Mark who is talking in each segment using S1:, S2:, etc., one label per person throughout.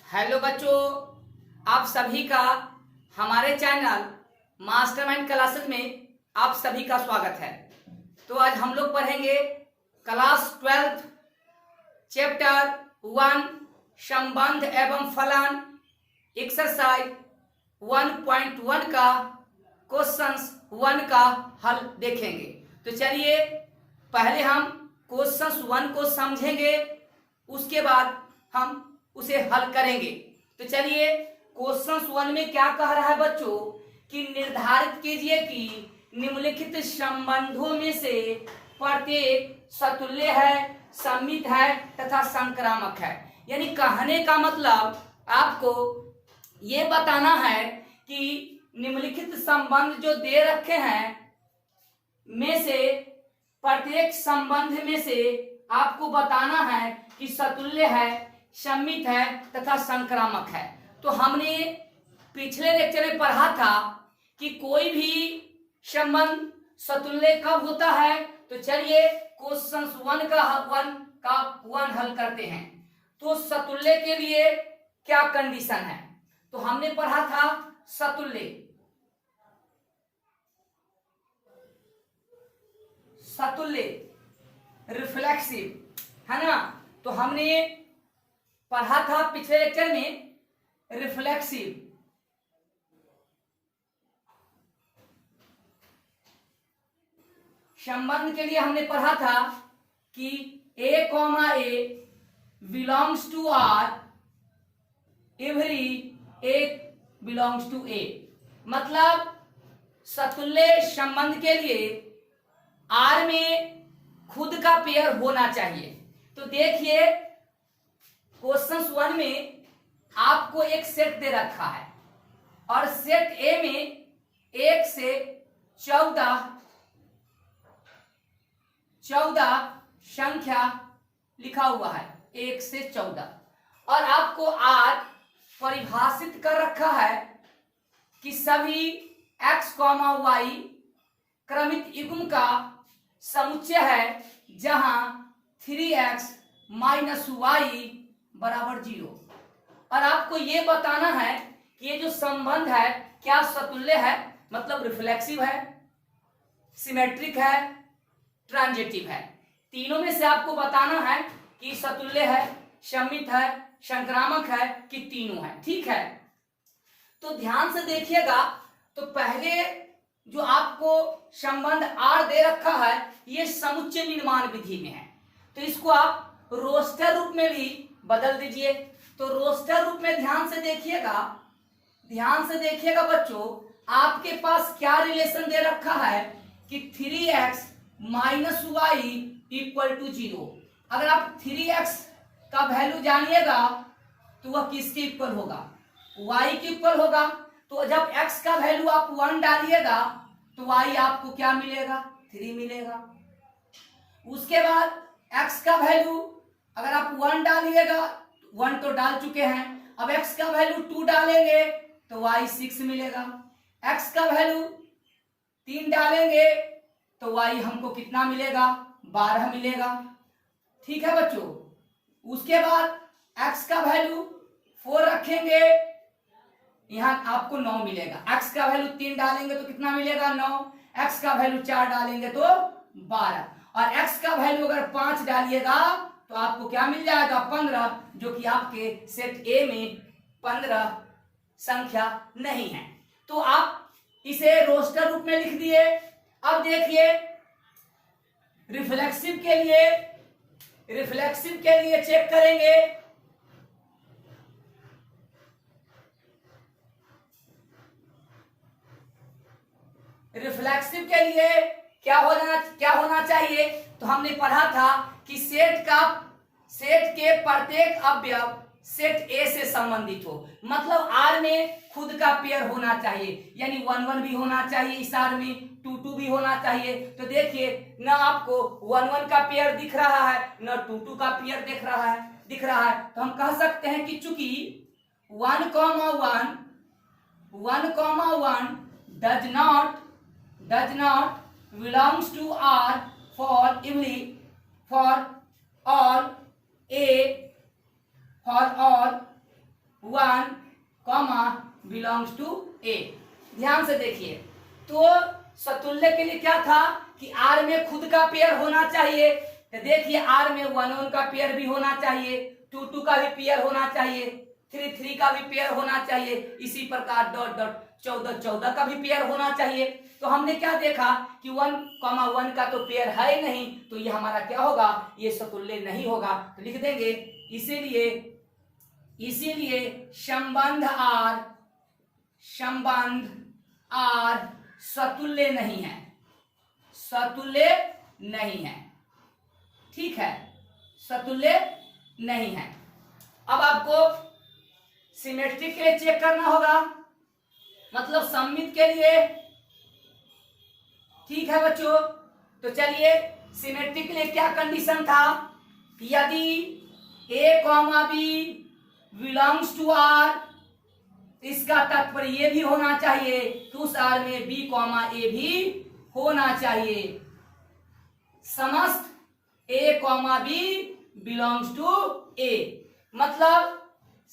S1: Hello बच्चों, आप सभी का हमारे चैनल मास्टरमाइंड क्लासेस में आप सभी का स्वागत है। तो आज हम लोग पढ़ेंगे क्लास 12 चैप्टर 1 संबंध एवं फलन एक्सरसाइज 1.1 का क्वेश्चंस 1 का हल देखेंगे। तो चलिए पहले हम क्वेश्चंस 1 को समझेंगे, उसके बाद हम उसे हल करेंगे। तो चलिए क्वेश्चन 1 में क्या कह रहा है बच्चों कि निर्धारित कीजिए कि निम्नलिखित संबंधों में से प्रत्येक सतुल्य है, सममित है तथा संक्रामक है। यानी कहने का मतलब आपको ये बताना है कि निम्नलिखित संबंध जो दे रखे हैं में से प्रत्येक संबंध में से आपको बताना है कि सतुल्य है, सममित है तथा संक्रामक है। तो हमने पिछले लेक्चर में पढ़ा था कि कोई भी संबंध सतुल्य कब होता है। तो चलिए क्वेश्चन 1 का 1 हल करते हैं। तो सतुल्य के लिए क्या कंडीशन है, तो हमने पढ़ा था सतुल्य रिफ्लेक्सिव है ना। तो हमने पढ़ा था पिछले लेक्चर में रिफ्लेक्सिव, संबंध के लिए हमने पढ़ा था कि A, A belongs to R, every A belongs to A। मतलब सतुल्य संबंध के लिए R में खुद का पेयर होना चाहिए। तो देखिए क्वेश्चन 1 में आपको एक सेट दे रखा है और सेट ए में 1 से 14 संख्या लिखा हुआ है, 1 से 14, और आपको आर परिभाषित कर रखा है कि सभी x, y क्रमित युग्म का समुच्चय है जहां 3x - y बराबर 0। और आपको ये बताना है कि ये जो संबंध है क्या सतुल्य है, मतलब रिफ्लेक्सिव है, सिमेट्रिक है, ट्रांजिटिव है। तीनों में से आपको बताना है कि सतुल्य है, सममित है, संक्रामक है कि तीनों है। ठीक है, तो ध्यान से देखिएगा। तो पहले जो आपको संबंध आर दे रखा है ये समुच्चय निर्माण विधि में है, तो इसको आप रोस्टर रूप में भी बदल दीजिए। तो रोस्टर रूप में ध्यान से देखिएगा बच्चों, आपके पास क्या रिलेशन दे रखा है कि 3x - y = 0। अगर आप 3x का वैल्यू जानिएगा तो वह किसके इक्वल होगा, y के इक्वल होगा। तो जब x का वैल्यू आप 1 डालिएगा तो y आपको क्या मिलेगा, 3 मिलेगा। उसके बाद x का वैल्यू अगर आप 1 डालिएगा, 1 तो डाल चुके हैं, अब x का वैल्यू 2 डालेंगे तो y 6 मिलेगा। x का वैल्यू 3 डालेंगे तो y हमको कितना मिलेगा, 12 मिलेगा। ठीक है बच्चों। उसके बाद x का वैल्यू 4 रखेंगे, यहां आपको 9 मिलेगा। x का वैल्यू 3 डालेंगे तो कितना मिलेगा, 9। x का वैल्यू 4 डालेंगे तो 12, और x का वैल्यू अगर 5 डालिएगा तो आपको क्या मिल जाएगा, 15, जो कि आपके सेट ए में 15 संख्या नहीं है। तो आप इसे रोस्टर रूप में लिख दिए। अब देखिए रिफ्लेक्सिव के लिए चेक करेंगे। रिफ्लेक्सिव के लिए क्या होना चाहिए, तो हमने पढ़ा था कि सेट के प्रत्येक अवयव सेट ए से संबंधित हो, मतलब आर में खुद का पेयर होना चाहिए, यानी 1 भी होना चाहिए, इस आर में 2 भी होना चाहिए। तो देखिए न आपको 1 का पेयर दिख रहा है न 2 का पेयर दिख रहा है। तो हम कह सकते हैं कि चूंकि 1, 1 does not belongs to R for all belongs to A. ध्यान से देखिए, तो सतुल्य के लिए क्या था कि आर में खुद का पेयर होना चाहिए। तो देखिए आर में 1 1 का पेयर भी होना चाहिए, 2 2 का भी पेयर होना चाहिए, 3 3 का भी पेयर होना चाहिए, इसी प्रकार डॉट डॉट 14 14 का भी पेयर होना चाहिए। तो हमने क्या देखा कि 1 1 का तो पेयर है ही नहीं, तो ये हमारा क्या होगा, ये सतुल्य नहीं होगा। तो लिख देंगे इसीलिए संबंध आर सतुल्य नहीं है, सतुल्य नहीं है। ठीक है, सतुल्य नहीं है। अब आपको सिमेट्रिक के लिए चेक करना होगा, मतलब सममित के लिए। ठीक है बच्चों, तो चलिए सिमेट्रिक के लिए क्या कंडीशन था, यदि A comma B belongs to R, इसका तात्पर्य ये भी होना चाहिए कि उस आर में बी कॉमा ए भी होना चाहिए। समस्त ए comma B belongs to A, मतलब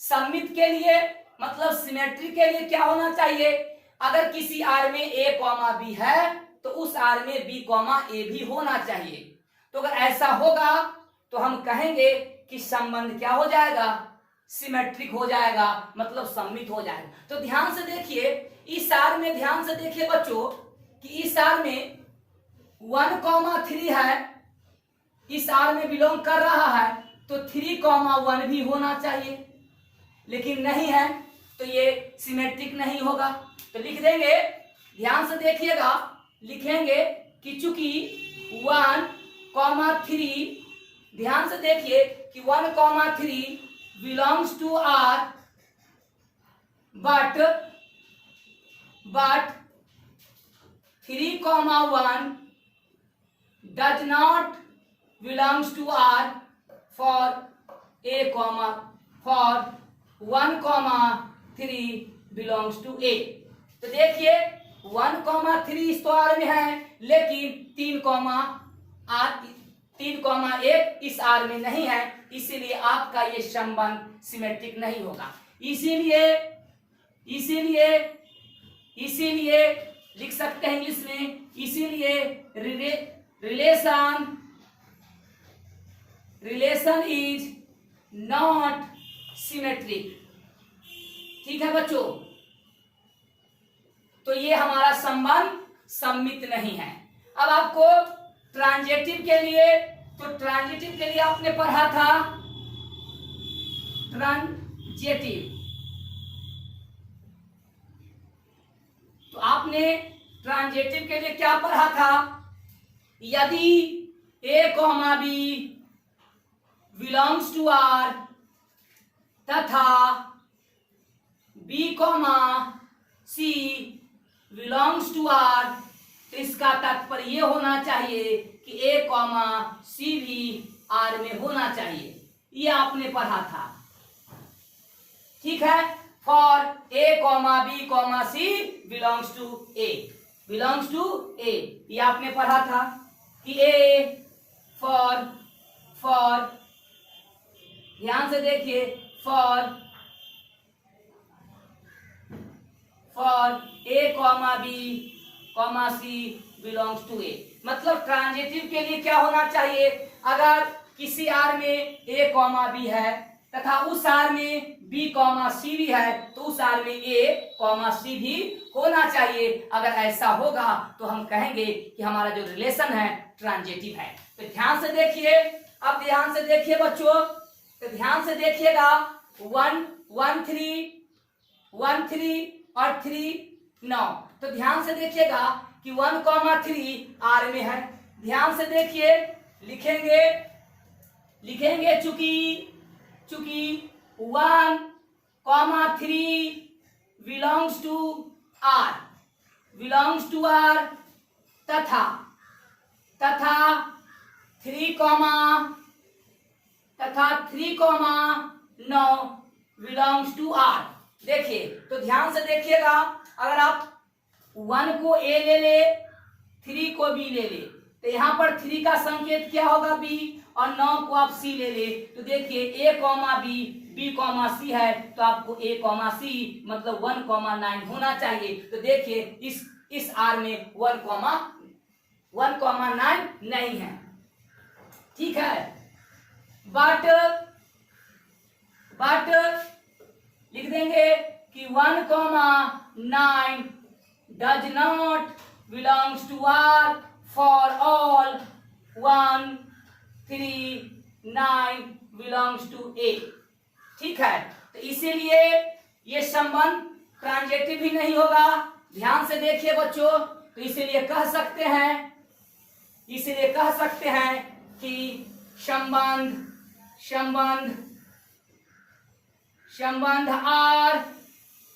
S1: सममित के लिए, मतलब सिमेट्रिक के लिए क्या होना चाहिए, अगर किसी आर में ए कॉमा बी है तो उस आर में बी कॉमा ए भी होना चाहिए। तो अगर ऐसा होगा तो हम कहेंगे कि संबंध क्या हो जाएगा, सिमेट्रिक हो जाएगा, मतलब सममित हो जाएगा। तो ध्यान से देखिए, इस आर में ध्यान से देखिए बच्चों कि इस आर में 1 3 है, इस आर में बिलोंग कर रहा है, तो 3 1 भी होना चाहिए, लेकिन नहीं है, तो ये सिमेट्रिक नहीं होगा। तो लिख देंगे, ध्यान से देखिएगा, लिखेंगे कि चूंकि 1 3, ध्यान से देखिए कि 1 3 belongs to R, but 3 1 does not belongs to R for A comma, for 1 3 belongs to A। तो देखिए 1 3 इस तो R में है, लेकिन 3 1 इस R में नहीं है, इसीलिए आपका ये संबंध सिमेट्रिक नहीं होगा। इसीलिए लिख सकते हैं इंग्लिश में, इसीलिए रिलेशन इज नॉट सिमेट्रिक। ठीक है बच्चों, तो ये हमारा संबंध सममित नहीं है। अब आपको ट्रांजिटिव के लिए, तो ट्रांजिटिव के लिए आपने पढ़ा था ट्रांजिटिव, तो आपने ट्रांजिटिव के लिए क्या पढ़ा था, यदि A comma B belongs to R तथा B comma C belongs to R, तो इसका तात्पर्य ये होना चाहिए कि ए कॉमा सी भी आर में होना चाहिए, ये आपने पढ़ा था। ठीक है, for A comma B comma C belongs to A, belongs to A, ये आपने पढ़ा था कि ए फॉर ध्यान से देखिए, for A comma B comma C belongs to A, मतलब ट्रांजिटिव के लिए क्या होना चाहिए, अगर किसी आर में ए कॉमा बी है तथा उस आर में बी कॉमा सी भी है, तो उस आर में ए कॉमा सी भी होना चाहिए। अगर ऐसा होगा तो हम कहेंगे कि हमारा जो रिलेशन है ट्रांजिटिव है। तो ध्यान से देखिए, अब ध्यान से देखिए बच्चों, तो ध्यान से देखिएगा 1 3 और 3 9, तो ध्यान से देखिएगा कि 1 3 आर में है। ध्यान से देखिए, लिखेंगे चूंकि 1 3 बिलोंग्स टू आर तथा 3 9 बिलोंग्स टू आर। देखिए, तो ध्यान से देखिएगा, अगर आप 1 को ए ले ले, 3 को बी ले ले, तो यहाँ पर 3 का संकेत क्या होगा, बी, और 9 को आप सी ले ले, तो देखिए ए कॉमा बी बी कॉमा सी है तो आपको ए कॉमा सी मतलब 1,9 होना चाहिए। तो देखिए इस आर में 1,9 नहीं है, ठीक है। बट लिख देंगे कि 1,9 does not belongs to R for all 1, 3, 9 belongs to A, ठीक है। तो इसीलिए ये संबंध ट्रांजेक्टिव भी नहीं होगा, ध्यान से देखिए बच्चों। तो इसीलिए कह सकते हैं कि संबंध आर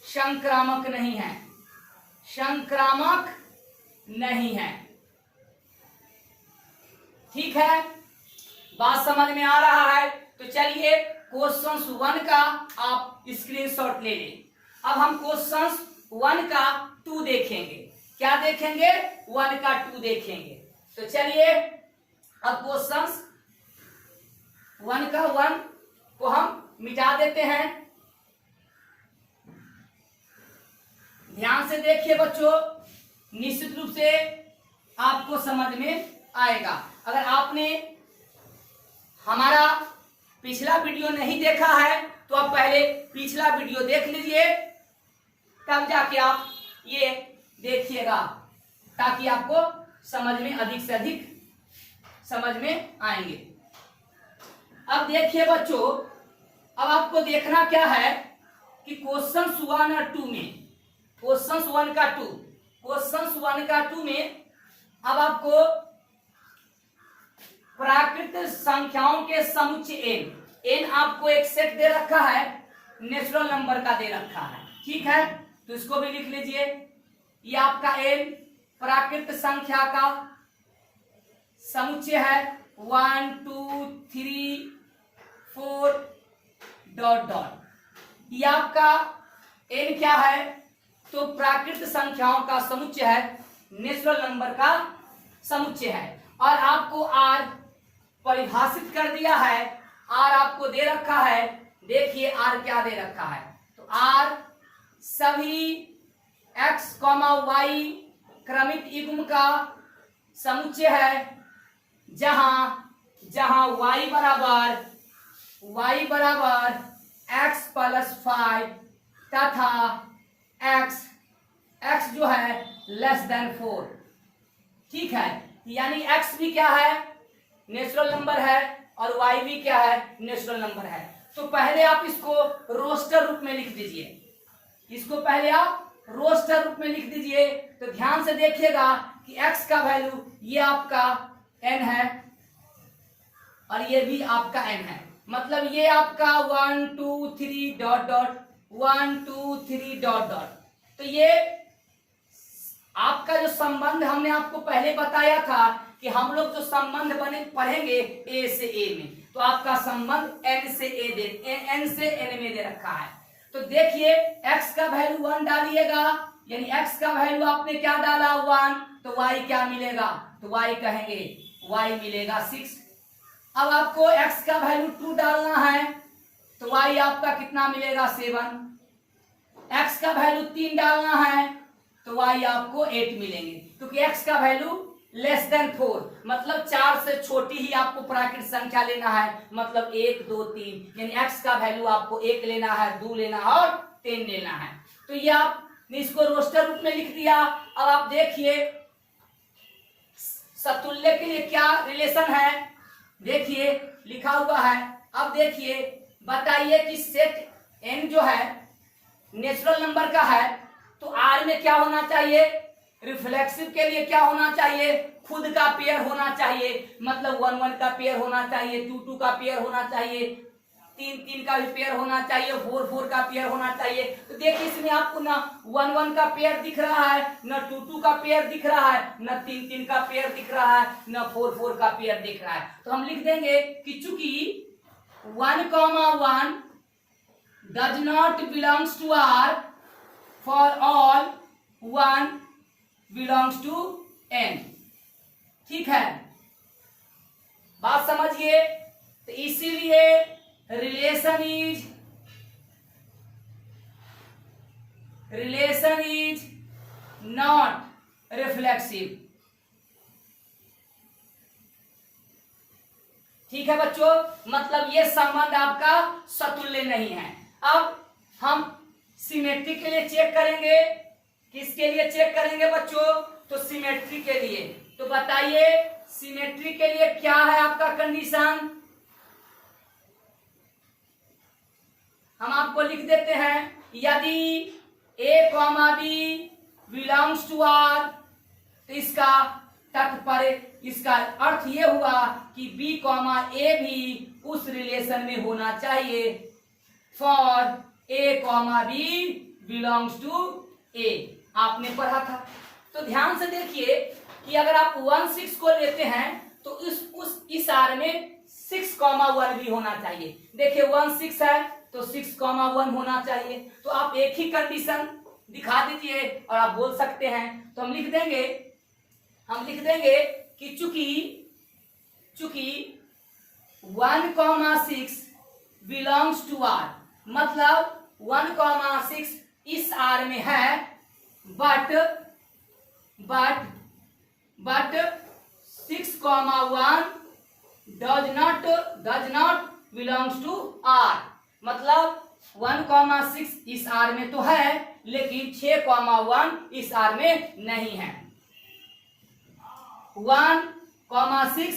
S1: संक्रामक नहीं है, ठीक है। बात समझ में आ रहा है? तो चलिए क्वेश्चन 1 का आप स्क्रीनशॉट ले लें। अब हम क्वेश्चन 1 का 2 देखेंगे। क्या देखेंगे? 1 का 2 देखेंगे। तो चलिए अब क्वेश्चन 1 का 1 को हम मिटा देते हैं। ध्यान से देखिए बच्चों, निश्चित रूप से आपको समझ में आएगा। अगर आपने हमारा पिछला वीडियो नहीं देखा है तो आप पहले पिछला वीडियो देख लीजिए, तब जाके आप ये देखिएगा, ताकि आपको समझ में अधिक से अधिक समझ में आएंगे। अब देखिए बच्चों, अब आपको देखना क्या है कि क्वेश्चन 1 और 2 में, क्वेश्चन 1 का 2 में अब आपको प्राकृत संख्याओं के समुच्चय n आपको एक सेट दे रखा है, नेचुरल नंबर का दे रखा है, ठीक है। तो इसको भी लिख लीजिए, ये आपका n प्राकृत संख्या का समुच्चय है 1, 2, 3, 4 ... ये आपका n क्या है? तो प्राकृत संख्याओं का समुच्चय है, नेचुरल नंबर का समुच्चय है। और आपको r परिभाषित कर दिया है, r आपको दे रखा है। देखिए r क्या दे रखा है, तो r सभी x, y क्रमिक युग्म का समुच्चय है, जहां y बराबर x+5 तथा x जो है <4, ठीक है। यानी x भी क्या है? नेचुरल नंबर है, और y भी क्या है? नेचुरल नंबर है। तो पहले आप इसको रोस्टर रूप में लिख दीजिए, तो ध्यान से देखिएगा कि x का वैल्यू ये आपका n है और ये भी आपका n है, मतलब ये आपका 1, 2, 3 ... 1, 2, 3 ... तो ये आपका जो संबंध हमने आपको पहले बताया था कि हम लोग जो संबंध पढ़ेंगे a से a में, तो आपका संबंध n से n में दे रखा है। तो देखिए x का वैल्यू 1 डालिएगा, यानी x का वैल्यू आपने क्या डाला 1, तो y क्या मिलेगा? तो y कहेंगे y मिलेगा 6। अब आपको x का वैल्यू 2 डालना है, तो y आपका कितना मिलेगा? 7। x का वैल्यू 3 डालना है, तो y आपको 8 मिलेंगे, क्योंकि x का वैल्यू <4, मतलब 4 से छोटी ही आपको प्राकृत संख्या लेना है, मतलब 1, 2, 3, यानी x का वैल्यू आपको 1 लेना है, 2 लेना है और 10 लेना है। तो ये आपने इसको रोस्टर रूप में लिख दिया। अब आप देखिए सतुल्य के लिए क्या रिलेशन है, देखिए लिखा हुआ है। अब देखिए बताइए कि सेट n जो है नेचुरल नंबर का है, तो r में क्या होना चाहिए? रिफ्लेक्सिव के लिए क्या होना चाहिए? खुद का पेयर होना चाहिए, मतलब 1, 1 का पेयर होना चाहिए, 2, 2 का पेयर होना चाहिए, 3, 3 का भी पेयर होना चाहिए, 4, 4 का पेयर होना चाहिए। तो देखिए इसमें आपको ना 1, 1 का पेयर दिख रहा है, न 2, 2 का पेयर दिख रहा है, न 3, 3 का पेयर दिख रहा है, न 4, 4 का पेयर दिख रहा है। तो हम लिख देंगे कि चूंकि 1, 1 does not belongs to R for all 1 belongs to n, ठीक है, बात समझिए। तो इसीलिए relation is relation is not reflexive. ठीक है बच्चों, मतलब ये संबंध आपका सतुल्य नहीं है। अब हम सिमेट्री के लिए चेक करेंगे। किसके लिए चेक करेंगे बच्चों? तो सिमेट्री के लिए। तो बताइए सिमेट्री के लिए क्या है आपका कंडीशन? हम आपको लिख देते हैं, यदि A, B belongs to R, तो इसका तात्पर्य, इसका अर्थ ये हुआ कि B, A भी उस रिलेशन में होना चाहिए for A, B belongs to A। आपने पढ़ा था। तो ध्यान से देखिए कि अगर आप 1, 6 को लेते हैं तो इस आर में 6, 1 भी होना चाहिए। देखिए 1, 6 है तो 6, 1 होना चाहिए। तो आप एक ही कंडीशन दिखा दीजिए और आप बोल सकते हैं। तो हम लिख देंगे कि चूंकि 1, 6 बिलोंग्स टू आर, मतलब 1, 6 इस आर में है, but 6, 1 does not belongs to R। मतलब 1, 6 इस आर में तो है लेकिन 6, 1 इस आर में नहीं है। 1, 6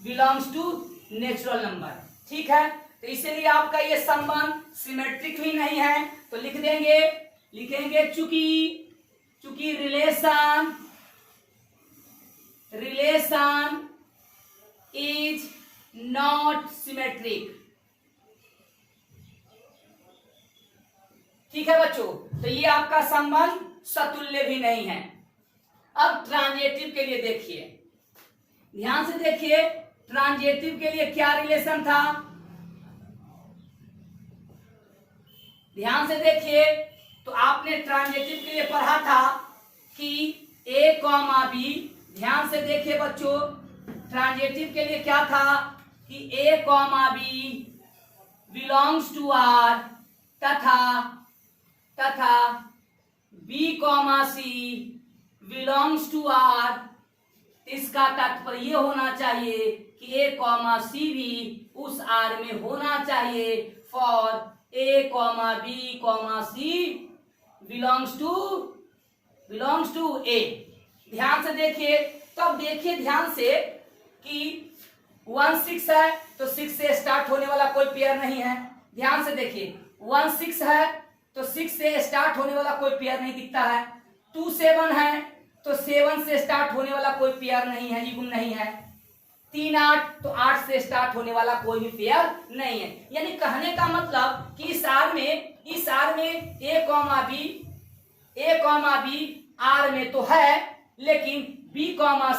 S1: बिलोंग्स टू नेचुरल नंबर। ठीक है, तो इसीलिए आपका ये संबंध सिमेट्रिक भी नहीं है। तो लिखेंगे चूंकि रिलेशन इज नॉट सिमेट्रिक। ठीक है बच्चों, तो ये आपका संबंध सतुल्य भी नहीं है। अब ट्रांजिटिव के लिए देखिए, ध्यान से देखिए, ट्रांजिटिव के लिए क्या रिलेशन था? ध्यान से देखिए, तो आपने ट्रांजिटिव के लिए पढ़ा था कि A, B। ध्यान से देखिए बच्चों, ट्रांजिटिव के लिए क्या था कि A, B belongs to R तथा B, C belongs to R। इसका तात्पर्य ये होना चाहिए कि A, C भी उस R में होना चाहिए for A, B, C belongs to A। ध्यान से देखिए, तब देखिए ध्यान से कि 1, 6 है तो 6 से स्टार्ट होने वाला कोई पेयर नहीं है। ध्यान से देखिए 1, 6 है तो 6 से स्टार्ट होने वाला कोई पेयर नहीं दिखता है। 2, 7 है तो 7 से स्टार्ट होने वाला कोई पेयर नहीं है, युग्म नहीं है। 3, 8 तो 8 से स्टार्ट होने वाला कोई भी पेयर नहीं है। यानी कहने का मतलब कि इस आर में A, B आर में तो है लेकिन B,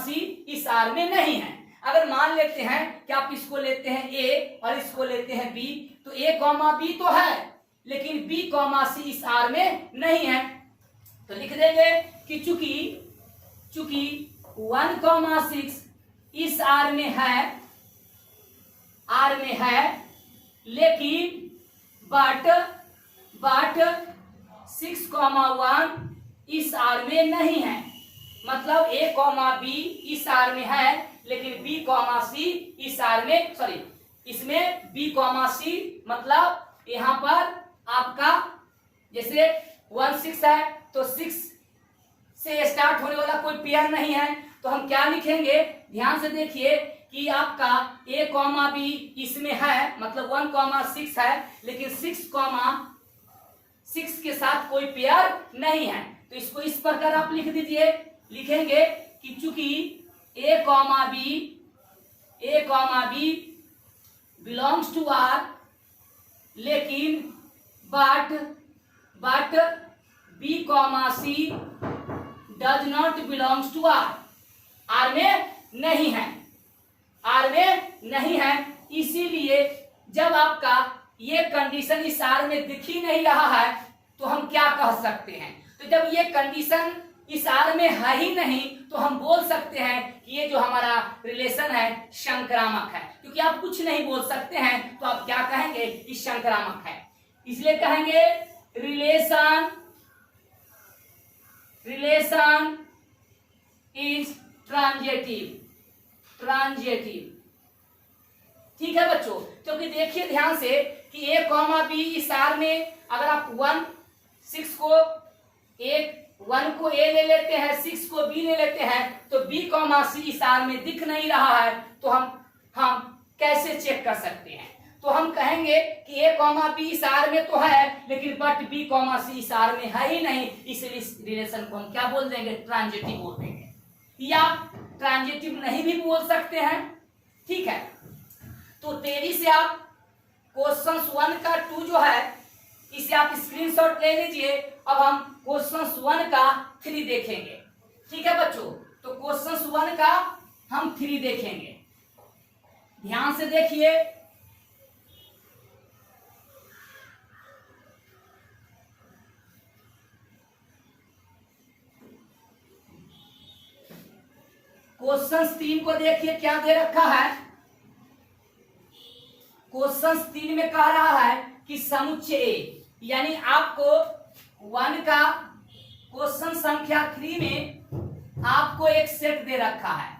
S1: C इस आर में नहीं है। अगर मान लेते हैं कि आप इसको लेते हैं A और इसको लेते हैं B, तो A, B तो है लेकिन B, C इस आर में नहीं है। तो लिख देंगे कि चूंकि 1, 6 इस आर में है लेकिन बट 6, 1 इस आर में नहीं है। मतलब A, B इस आर में है लेकिन B, C इस आर में, सॉरी इसमें B, C मतलब यहाँ पर आपका जैसे 1, 6 है तो 6 से स्टार्ट होने वाला कोई पेयर नहीं है। तो हम क्या लिखेंगे? ध्यान से देखिए कि आपका A, B इसमें है, मतलब 1, 6 है लेकिन 6 के साथ कोई पेयर नहीं है। तो इसको इस प्रकार आप लिख दीजिए, लिखेंगे कि चूंकि A, B belongs to R लेकिन but B, C does not belongs to R। R में नहीं है। इसीलिए जब आपका ये कंडीशन इस आर में दिख ही नहीं रहा है तो हम क्या कह सकते हैं? तो जब ये कंडीशन इस आर में है ही नहीं तो हम बोल सकते हैं कि ये जो हमारा रिलेशन है संक्रामक है। क्योंकि आप कुछ नहीं बोल सकते हैं तो आप क्या कहेंगे? कि संक्रामक है। इसलिए कहेंगे रिलेशन रिलेशन इज ट्रांजिटिव। ठीक है बच्चों, क्योंकि देखिए ध्यान से कि ए कॉमा बी इस आर में अगर आप 1 को ए ले लेते हैं, 6 को बी ले लेते हैं, तो बी कॉमा सी इस आर में दिख नहीं रहा है, तो हम कैसे चेक कर सकते हैं? तो हम कहेंगे कि ए कॉमा बी इस आर में तो है, लेकिन बट बी कॉमा सी इस आर में है ही नहीं, इसलिए इस रिलेशन को हम क्या बोल देंगे? ट्रांजिटिव बोल देंगे, या ट्रांजिटिव नहीं भी बोल सकते हैं। ठीक है, तो तेजी से आप क्वेश्चन 1 का 2 जो है इसे आप स्क्रीनशॉट ले लीजिए। अब हम क्वेश्चन 1 का 3 देखेंगे। ठीक है बच्चों, तो क्वेश्चन 1 का हम 3 देखेंगे। ध्यान से देखिए, क्वेश्चन 3 को देखिए क्या दे रखा है। क्वेश्चन 3 में कह रहा है कि समुच्चय ए, यानी आपको 1 का क्वेश्चन संख्या 3 में आपको एक सेट दे रखा है,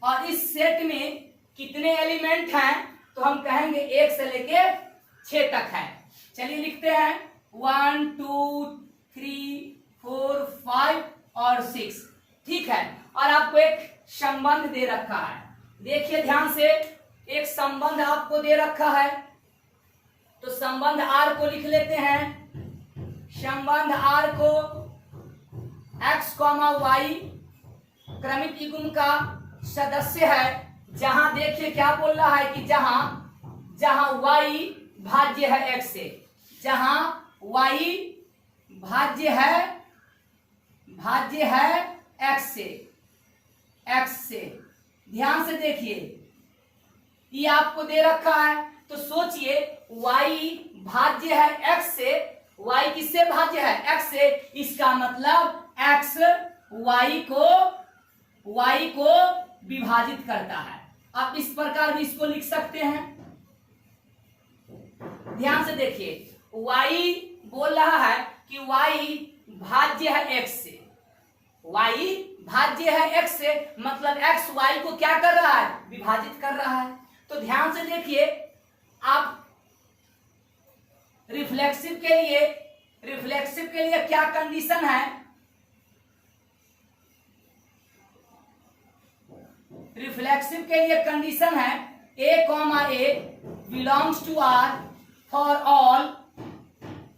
S1: और इस सेट में कितने एलिमेंट हैं? तो हम कहेंगे 1 से लेके 6 तक है। चलिए लिखते हैं 1 2 3 4 5 और 6। ठीक है, और आपको एक संबंध दे रखा है। देखिए ध्यान से, एक संबंध आपको दे रखा है, तो संबंध आर को लिख लेते हैं। संबंध आर को x, y क्रमिक युग्म का सदस्य है, जहां देखिए क्या बोल रहा है कि जहां y भाज्य है x से, जहां y भाज्य है x से। ध्यान से देखिए, ये आपको दे रखा है, तो सोचिए y भाज्य है x से, y किससे भाज्य है? x से। इसका मतलब x y को विभाजित करता है। आप इस प्रकार भी इसको लिख सकते हैं। ध्यान से देखिए, y बोल रहा है कि y भाज्य है x से, y भाज्य है x से, मतलब x y को क्या कर रहा है? विभाजित कर रहा है। तो ध्यान से देखिए, आप रिफ्लेक्सिव के लिए क्या कंडीशन है? रिफ्लेक्सिव के लिए कंडीशन है a, a belongs to r for all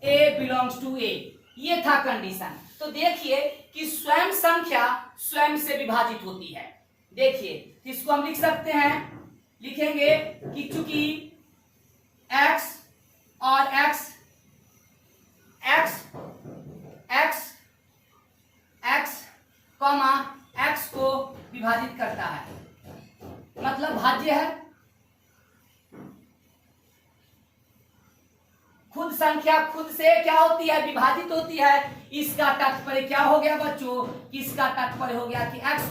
S1: a belongs to a। ये था कंडीशन। तो देखिए कि स्वयं संख्या स्वयं से विभाजित होती है। देखिए इसको हम लिख सकते हैं, लिखेंगे कि चूंकि x और x को विभाजित करता है, मतलब भाज्य है। खुद संख्या खुद से क्या होती है? विभाजित होती है। इसका तात्पर्य क्या हो गया बच्चों? इसका तात्पर्य हो गया कि x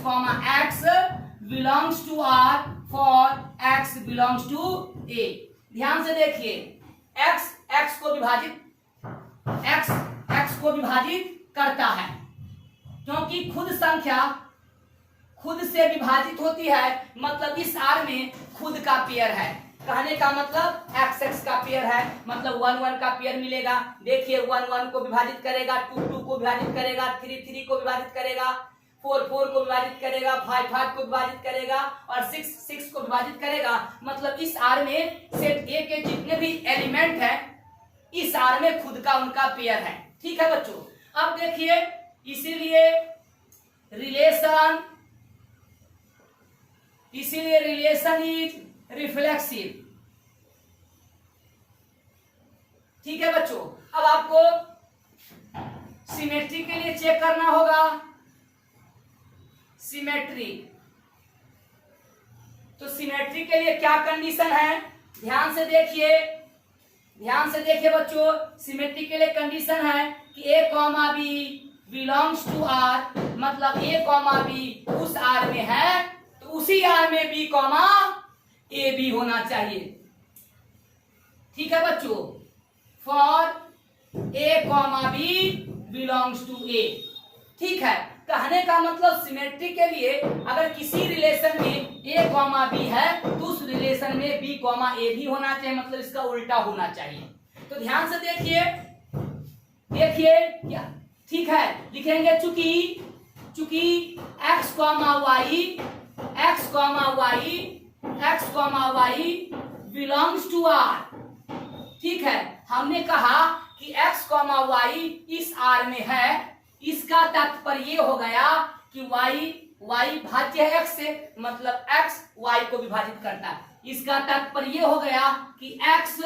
S1: belongs to r for x belongs to a। ध्यान से देखिए, x को विभाजित करता है, क्योंकि खुद संख्या खुद से विभाजित होती है, मतलब इस r में खुद का पेयर है। कहने का मतलब x का पेयर है, मतलब 1 का पेयर मिलेगा। देखिए 1 को विभाजित करेगा, 2 को विभाजित करेगा, 3 को विभाजित करेगा, 4 को विभाजित करेगा, 5 को विभाजित करेगा, और 6 को विभाजित करेगा। मतलब इस आर में सेट ए के जितने भी एलिमेंट हैं, इस आर में खुद का उनका पेयर है। ठीक है बच्चों, अब देखिए, इसीलिए रिलेशन इज रिफ्लेक्सिव। ठीक है बच्चों, अब आपको सिमेट्री के लिए चेक करना होगा। सिमेट्री, तो सिमेट्री के लिए क्या कंडीशन है? ध्यान से देखिए बच्चों, सिमेट्री के लिए कंडीशन है कि a, b belongs to r, मतलब a, b उस r में है, तो उसी r में b, a भी होना चाहिए। ठीक है बच्चों, for a, b belongs to a। ठीक है, कहने का मतलब सिमेट्री के लिए अगर किसी रिलेशन में a कॉमा b है तो उस रिलेशन में b कॉमा a भी होना चाहिए, मतलब इसका उल्टा होना चाहिए। तो ध्यान से देखिए क्या, ठीक है, लिखेंगे चूंकि x comma y belongs to r, ठीक है, हमने कहा कि x कॉमा y इस r में है, इसका तात्पर्य ये हो गया कि y भाज्य है x से, मतलब x y को विभाजित करता है। इसका तात्पर्य ये हो गया कि x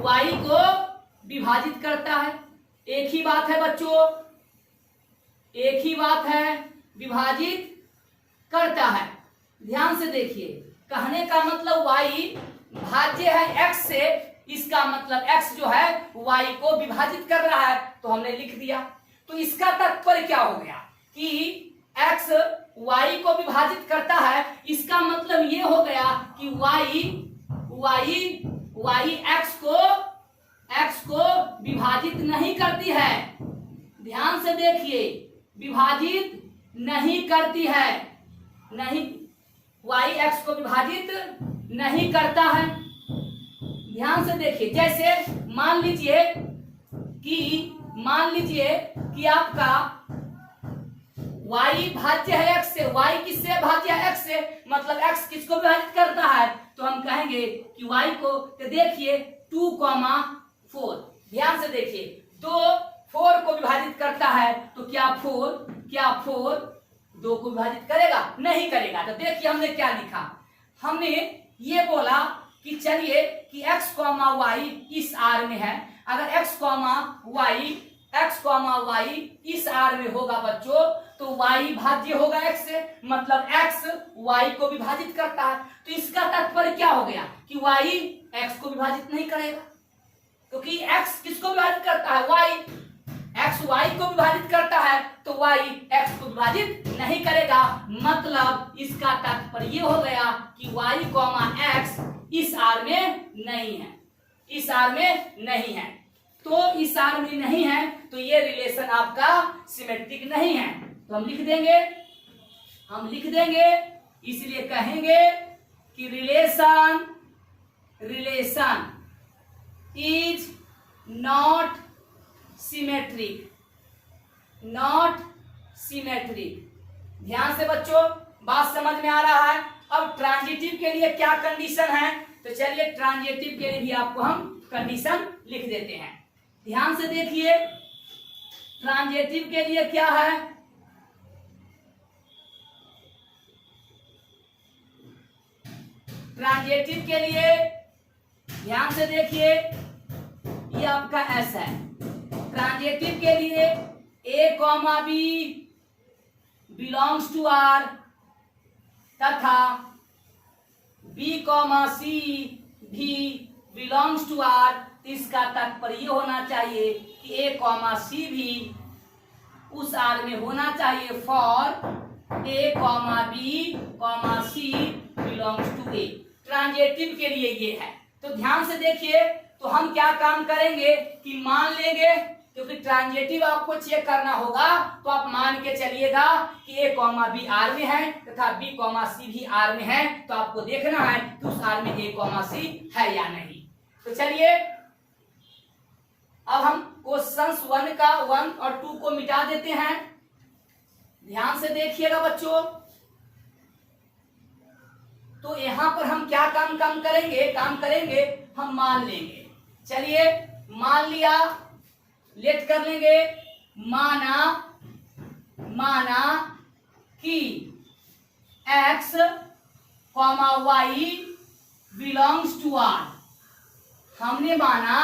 S1: y को विभाजित करता है। एक ही बात है बच्चों, एक ही बात है, विभाजित करता है। ध्यान से देखिए, कहने का मतलब y भाज्य है x से, इसका मतलब x जो है y को विभाजित कर रहा है, तो हमने लिख दिया। तो इसका तात्पर्य क्या हो गया कि x y को विभाजित करता है, इसका मतलब ये हो गया कि y x को विभाजित नहीं करती है। ध्यान से देखिए, विभाजित नहीं करती है, नहीं, y x को विभाजित नहीं करता है। ध्यान से देखिए, जैसे मान लीजिए कि आपका y भाज्य है x से, y किससे भाज्य है x से, मतलब x किसको विभाजित करता है, तो हम कहेंगे कि y को, तो देखिए 2,4, ध्यान से देखिए, तो 4 को विभाजित करता है, तो क्या 4 2 को विभाजित करेगा? नहीं करेगा। तो देखिए हमने क्या लिखा, हमने ये बोला कि चलिए कि x कॉमा y इस r में है, अगर x कॉमा y इस r में होगा बच्चों, तो y भाज्य होगा x से, मतलब x y को विभाजित करता है। तो इसका तात्पर्य क्या हो गया कि y x को विभाजित नहीं करेगा, क्योंकि x किसको विभाजित करता है, y, x y को विभाजित करता है, तो y x को विभाजित नहीं करेगा। मतलब इसका तात्पर्य ये हो गया कि y कॉमा x इस r में नहीं है, इस r में नहीं है। तो इस r में नहीं है, तो ये रिलेशन आपका सिमेट्रिक नहीं है। तो हम लिख देंगे, इसलिए कहेंगे कि रिलेशन इज नॉट सिमेट्रिक, ध्यान से बच्चों बात समझ में आ रहा है। अब ट्रांजिटिव के लिए क्या कंडीशन है, तो चलिए ट्रांजिटिव के लिए भी आपको हम कंडीशन लिख देते हैं। ध्यान से देखिए, ट्रांजिटिव के लिए क्या है, ट्रांजिटिव के लिए ध्यान से देखिए, ये आपका S है। ट्रांजिटिव के लिए a comma b belongs to r तथा b कॉमा c भी बिलोंग्स टू r। इसका तात्पर्य होना चाहिए कि a कॉमा c भी उस r में होना चाहिए for a comma b comma c belongs to a। Transitive के लिए ये है। तो ध्यान से देखिए, तो हम क्या काम करेंगे कि मान लेंगे, क्योंकि ट्रांजिटिव आपको चेक करना होगा, तो आप मान के चलिएगा कि a कॉमा b r में है तथा b कॉमा c भी r में है। तो आपको देखना है कि उस r में a कॉमा c है या नहीं। तो चलिए अब हम क्वेश्चंस 1 और 2 को मिटा देते हैं। ध्यान से देखिएगा बच्चों, तो यहां पर हम क्या काम करेंगे, हम मान लेंगे। चलिए मान लिया, लेट कर लेंगे, माना कि x comma y belongs to r। हमने माना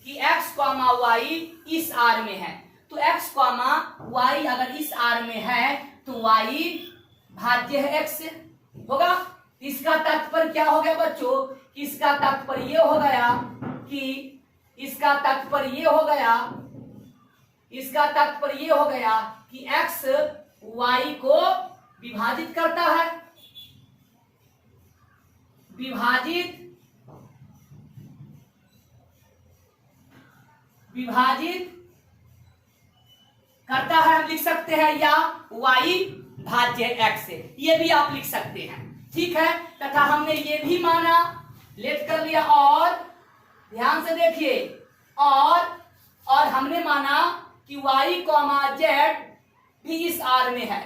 S1: कि x कॉमा y इस r में है, तो x कॉमा y अगर इस r में है तो y भाज्य है x से होगा। इसका तात्पर्य क्या हो गया बच्चों, इसका तात्पर्य ये हो गया कि x y को विभाजित करता है, विभाजित करता है, हम लिख सकते हैं, या y भाज्य x से, ये भी आप लिख सकते हैं। ठीक है, तथा हमने ये भी माना, लेट कर लिया, और ध्यान से देखिए, और हमने माना कि y, z भी इस R में है।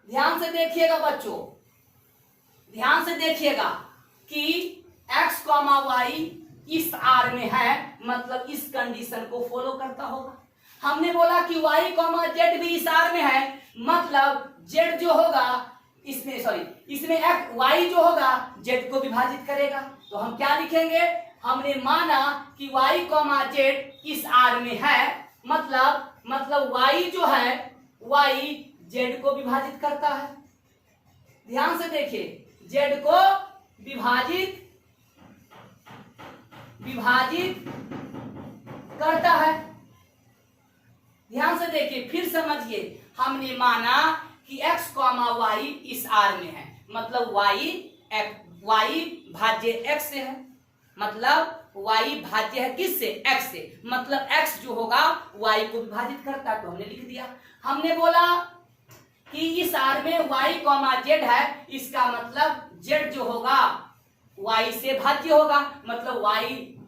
S1: ध्यान से देखिएगा बच्चों, ध्यान से देखिएगा कि x, y इस R में है, मतलब इस कंडीशन को फॉलो करता होगा। हमने बोला कि y, z भी इस R में है, मतलब z जो होगा इसमें, इसमें y जो होगा z को विभाजित करेगा। तो हम क्या लिखेंगे, हमने माना कि y, z इस R में है, मतलब y जो है y z को विभाजित करता है। ध्यान से देखिए, z को विभाजित करता है। ध्यान से देखिए, फिर समझिए, हमने माना कि x, y इस R में है, मतलब y भाज्य x से है, मतलब y भाज्य है किससे, x से, मतलब x जो होगा y को विभाजित करता है, तो हमने लिख दिया। हमने बोला कि इस R में y, z है, इसका मतलब z जो होगा y से भाज्य होगा, मतलब y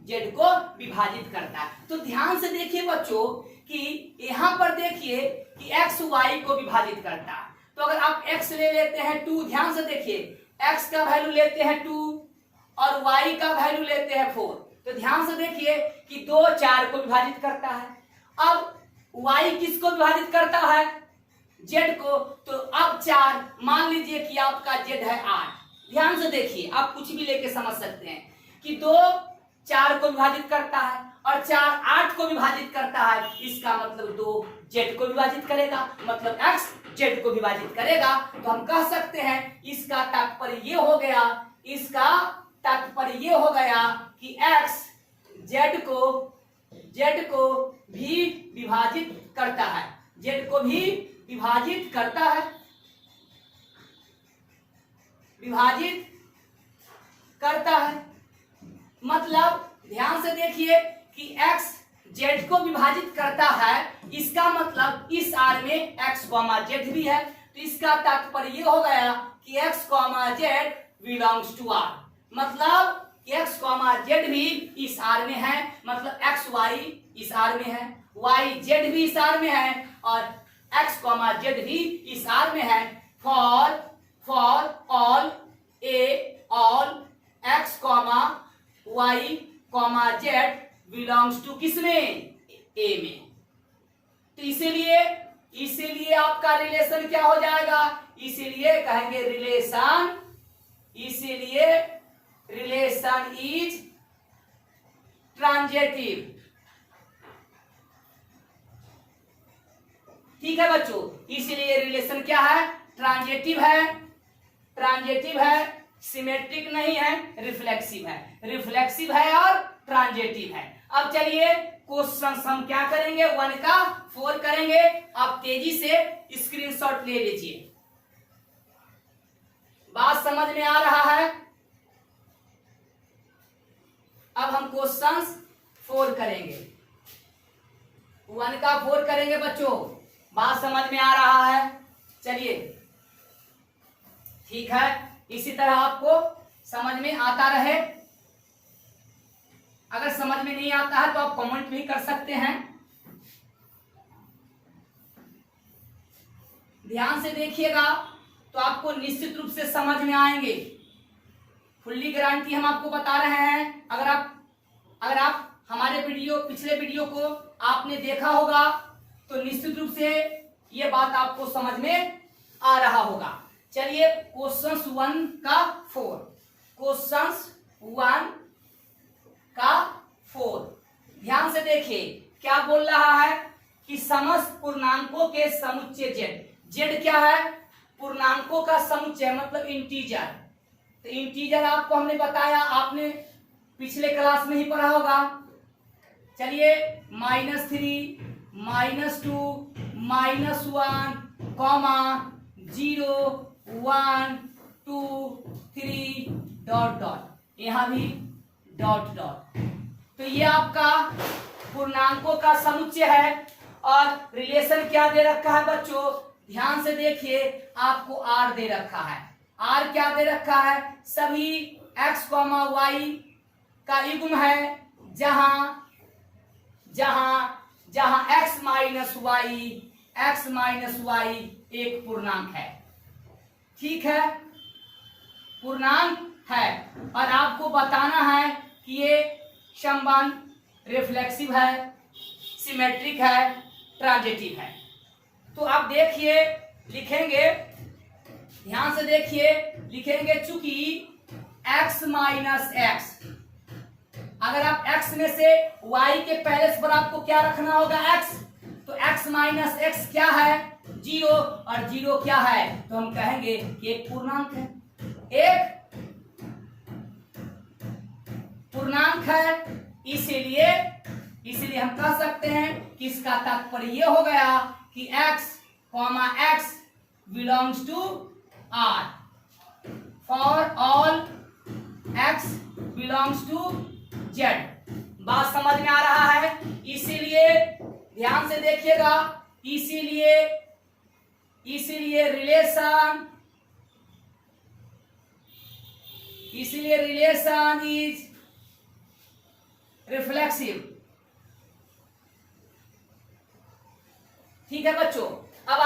S1: z को विभाजित करता है। तो ध्यान से देखिए बच्चों कि यहाँ पर देखिए कि x y को विभाजित करता है। तो अगर आप x ले लेते हैं 2, ध्यान से देखिए, x का वैल्यू लेते हैं 2 और y का वैल्यू लेते हैं 4, तो ध्यान से देखिए कि 2 4 को विभाजित करता है। अब y किसको विभाजित करता है, z को, तो अब 4, मान लीजिए कि आपका z है 8। ध्यान से देखिए, आप कुछ भी लेके समझ सकते हैं कि 2 4 को विभाजित करता है और 4 8 को विभाजित करता है, इसका मतलब 2 z को विभाजित करेगा, मतलब x z को विभाजित करेगा। तो हम कह सकते हैं इसका तात्पर्य ये हो गया, इसका तात्पर्य ये हो गया कि x z को भी विभाजित करता है, z को भी विभाजित करता है, विभाजित करता है। मतलब ध्यान से देखिए कि x z को विभाजित करता है, इसका मतलब इस R में x, z भी है, तो इसका तात्पर्य ये हो गया कि x, z belongs to R, मतलब x, z भी इस R में है, मतलब x y इस R में है, y z भी इस R में है और x, z भी इस R में है। For all x, y, z belongs to किसमें, A में। तो इसीलिए आपका रिलेशन क्या हो जाएगा, इसीलिए कहेंगे रिलेशन इज ट्रांजिटिव। ठीक है बच्चों, इसीलिए रिलेशन क्या है, ट्रांजिटिव है, सिमेट्रिक नहीं है, रिफ्लेक्सिव है और ट्रांजिटिव है। अब चलिए क्वेश्चन हम क्या करेंगे, 1 का 4 करेंगे। आप तेजी से स्क्रीनशॉट ले लीजिए, बात समझ में आ रहा है। अब हम क्वेश्चंस 4 करेंगे, 1 का 4 करेंगे बच्चों, बात समझ में आ रहा है। चलिए ठीक है, इसी तरह आपको समझ में आता रहे। अगर समझ में नहीं आता है तो आप कमेंट भी कर सकते हैं। ध्यान से देखिएगा तो आपको निश्चित रूप से समझ में आएंगे, फुल्ली गारंटी हम आपको बता रहे हैं। अगर आप हमारे पिछले वीडियो को आपने देखा होगा तो निश्चित रूप से ये बात आपको समझ में आ रहा होगा। चलिए क्वेश्चंस 1 का 4, क्वेश्चंस 1 का 4, ध्यान से देखिए क्या बोल रहा है कि समस्त पूर्णांकों के समुच्चय z क्या है, पूर्णांकों का समुच्चय मतलब इंटीजर। तो इंटीजर आपको हमने बताया, आपने पिछले क्लास में ही पढ़ा होगा। चलिए -3, -2, -1, -0, 1, 2, 3 डॉट, यहां भी डॉट। तो ये आपका पूर्णांकों का समुच्चय है। और रिलेशन क्या दे रखा है बच्चों, ध्यान से देखिए, आपको आर दे रखा है। आर क्या दे रखा है, सभी x, y का युग्म है, जहां x माइनस वाई एक पूर्णांक है। ठीक है, पूर्णांक है। और आपको बताना है कि ये संबंध रिफ्लेक्सिव है, सिमेट्रिक है, ट्रांजिटिव है। तो आप देखिए, लिखेंगे, ध्यान से देखिए, लिखेंगे चूंकि x माइनस एक्स, अगर आप x में से y के पहले पर आपको क्या रखना होगा, x, तो x माइनस एक्स क्या है, 0, और 0 क्या है, तो हम कहेंगे कि एक पूर्णांक है, एक पूर्णांक है। इसीलिए हम कह सकते हैं कि इसका तात्पर्य यह हो गया कि x, x belongs to R, for all x belongs to Z। बात समझ में आ रहा है? इसीलिए ध्यान से देखिएगा, इसीलिए रिलेशन इज रिफ्लेक्सिव। ठीक है बच्चों, अब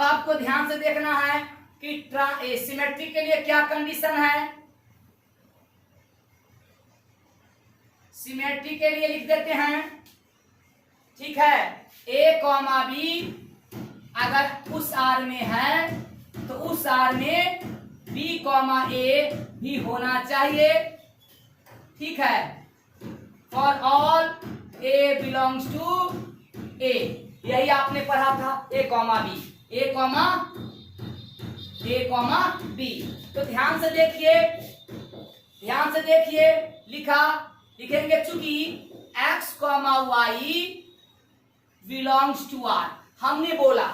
S1: आपको ध्यान से देखना है कि सिमेट्री के लिए क्या कंडीशन है। सिमेट्री के लिए लिख देते हैं, ठीक है, a, b अगर उस R में है तो उस R में b, a भी होना चाहिए। ठीक है, for all a belongs to a, यही आपने पढ़ा था, a, b। तो ध्यान से देखिए, लिखेंगे चूंकि x, y belongs to R। हमने बोला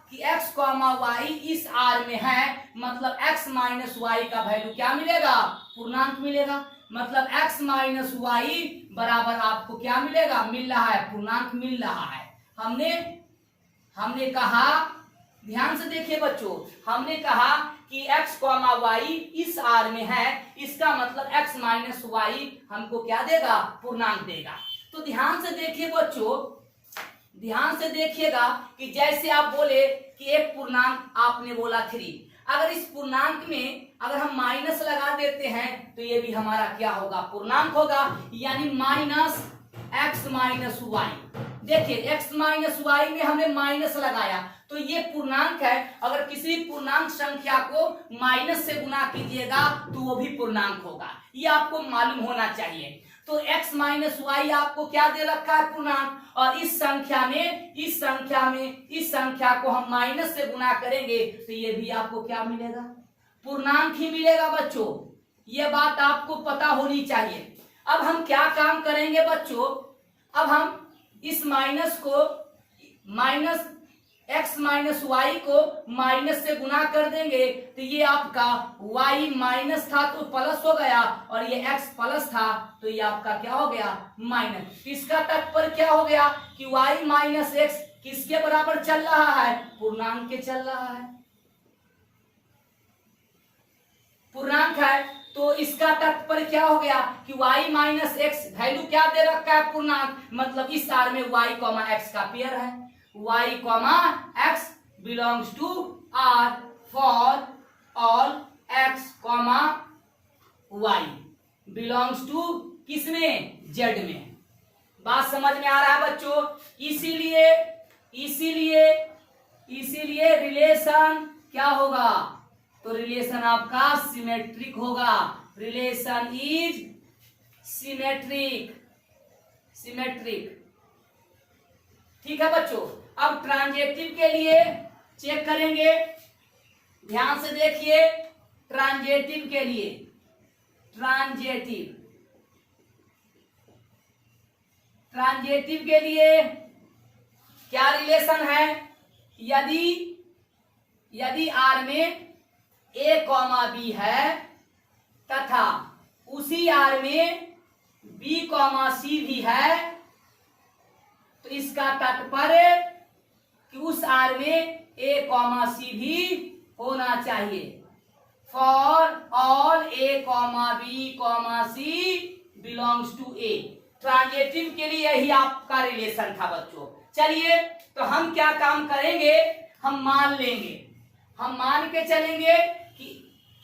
S1: कि x, y इस R में है, मतलब x माइनस वाई का वैल्यू क्या मिलेगा, पूर्णांक मिलेगा। मतलब x माइनस वाई बराबर आपको क्या मिलेगा, मिल रहा है, पूर्णांक मिल रहा है। हमने कहा, ध्यान से देखिए बच्चों, हमने कहा कि x, y इस R में है, इसका मतलब x माइनस वाई हमको क्या देगा, पूर्णांक देगा। तो ध्यान से देखिए बच्चों, ध्यान से देखिएगा कि जैसे आप बोले कि एक पूर्णांक, आपने बोला 3, अगर इस पूर्णांक में अगर हम माइनस लगा देते हैं तो ये भी हमारा क्या होगा, पूर्णांक होगा, यानी माइनस x माइनस वाई। देखिए x माइनस वाई में हमने माइनस लगाया तो ये पूर्णांक है। अगर किसी पूर्णांक संख्या को माइनस से गुना कीजिएगा तो वो भी पूर्णांक होगा, ये आपको मालूम होना चाहिए। तो x माइनस वाई आपको क्या दे रखा है, पूर्णांक, और इस संख्या को हम माइनस से गुना करेंगे तो ये भी आपको क्या मिलेगा, पूर्णांक ही मिलेगा बच्चों। ये बात आपको पता होनी चाहिए। अब हम क्या काम करेंगे बच्चों, अब हम इस माइनस x माइनस वाई को माइनस से गुना कर देंगे तो ये आपका y माइनस था तो प्लस हो गया, और ये x प्लस था तो ये आपका क्या हो गया, माइनस। इसका तात्पर्य क्या हो गया कि y माइनस एक्स किसके बराबर चल रहा है, पूर्णांक के चल रहा है, पूर्णांक है। तो इसका तात्पर्य क्या हो गया कि y माइनस एक्स वैल्यू क्या दे रखा है, पूर्णांक, मतलब इस R में y, x का पेयर है, y, x belongs to R for all x, y belongs to किसमें, Z में। बात समझ में आ रहा है बच्चों? इसीलिए रिलेशन क्या होगा, तो रिलेशन आपका सिमेट्रिक होगा। Relation is symmetric. ठीक है बच्चों, अब ट्रांजेटिव के लिए चेक करेंगे, ध्यान से देखिए। ट्रांजेटिव के लिए क्या रिलेशन है, यदि R में a, b है तथा उसी R में बी कॉमा सी भी है, तो इसका तात्पर्य कि उस आर में ए कॉमा सी भी होना चाहिए। For all A comma B comma C belongs to A. Transitive के लिए यही आपका रिलेशन था बच्चों। चलिए तो हम क्या काम करेंगे, हम मान लेंगे, हम मान के चलेंगे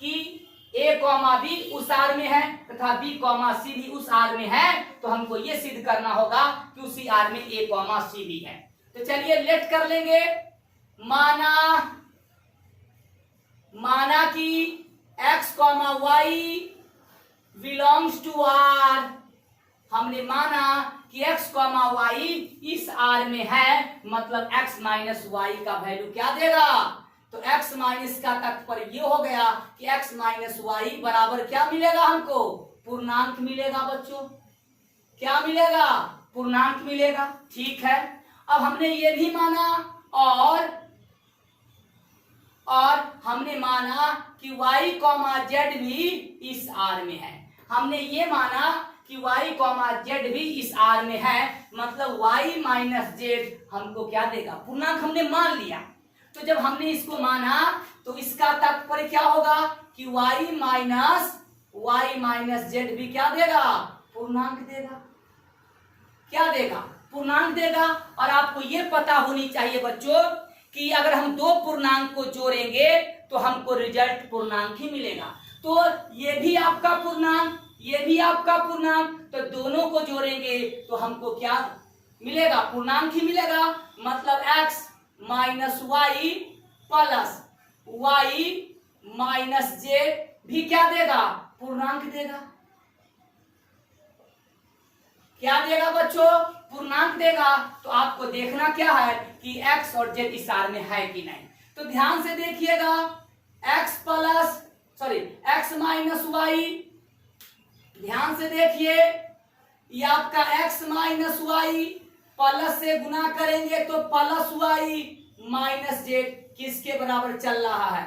S1: कि ए कॉमा बी उस आर में है तथा बी कॉमा सी भी उस आर में है, तो हमको ये सिद्ध करना होगा कि उसी आर में ए कॉमा सी भी है। तो चलिए लेट कर लेंगे। माना कि x comma Y belongs to R. हमने माना कि x कॉमा वाई इस आर में है, मतलब x माइनस वाई का वैल्यू क्या देगा, तो x माइनस का तात्पर्य ये हो गया कि x माइनस वाई बराबर क्या मिलेगा हमको, पूर्णांक मिलेगा बच्चों। क्या मिलेगा, पूर्णांक मिलेगा। ठीक है, अब हमने ये भी माना और हमने माना कि y कॉमा जेड भी इस आर में है। हमने ये माना कि y कॉमा जेड भी इस आर में है, मतलब y माइनस जेड हमको क्या देगा, पूर्णांक हमने मान लिया। तो जब हमने इसको माना तो इसका तात्पर्य क्या होगा कि y माइनस जेड भी क्या देगा, पूर्णांक देगा। क्या देगा, पूर्णांक देगा। और आपको ये पता होनी चाहिए बच्चों कि अगर हम दो पूर्णांक को जोड़ेंगे तो हमको रिजल्ट पूर्णांक ही मिलेगा। तो ये भी आपका पूर्णांक, ये भी आपका पूर्णांक, तो दोनों को जोड़ेंगे तो हमको क्या मिलेगा, पूर्णांक ही मिलेगा। मतलब x minus Y plus Y minus Z भी क्या देगा, पूर्णांक देगा। क्या देगा बच्चों, पूर्णांक देगा। तो आपको देखना क्या है कि x और z इस आर में है कि नहीं। तो ध्यान से देखिएगा, x माइनस वाई, ध्यान से देखिए, ये आपका x माइनस वाई प्लस से गुना करेंगे तो प्लस वाई माइनस जेड किसके बराबर चल रहा है,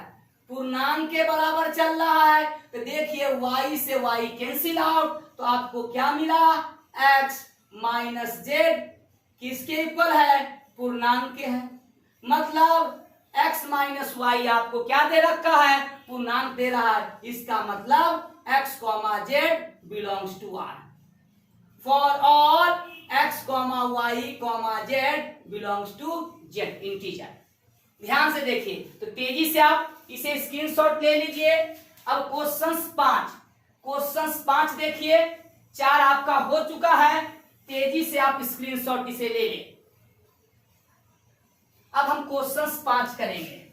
S1: पूर्णांक के बराबर चल रहा है। तो देखिए y से y कैंसिल आउट, तो आपको क्या मिला, x माइनस जेड किसके इक्वल है, पूर्णांक के है। मतलब x माइनस वाई आपको क्या दे रखा है, पूर्णांक दे रहा है। इसका मतलब x comma Z belongs to R. For all x comma Y comma Z belongs to Z integer. ध्यान से देखिए, तो तेजी से आप इसे स्क्रीनशॉट ले लीजिए। अब क्वेश्चन 5 देखिए, 4 आपका हो चुका है, तेजी से आप स्क्रीनशॉट इसे ले लें। अब हम क्वेश्चन 5 करेंगे,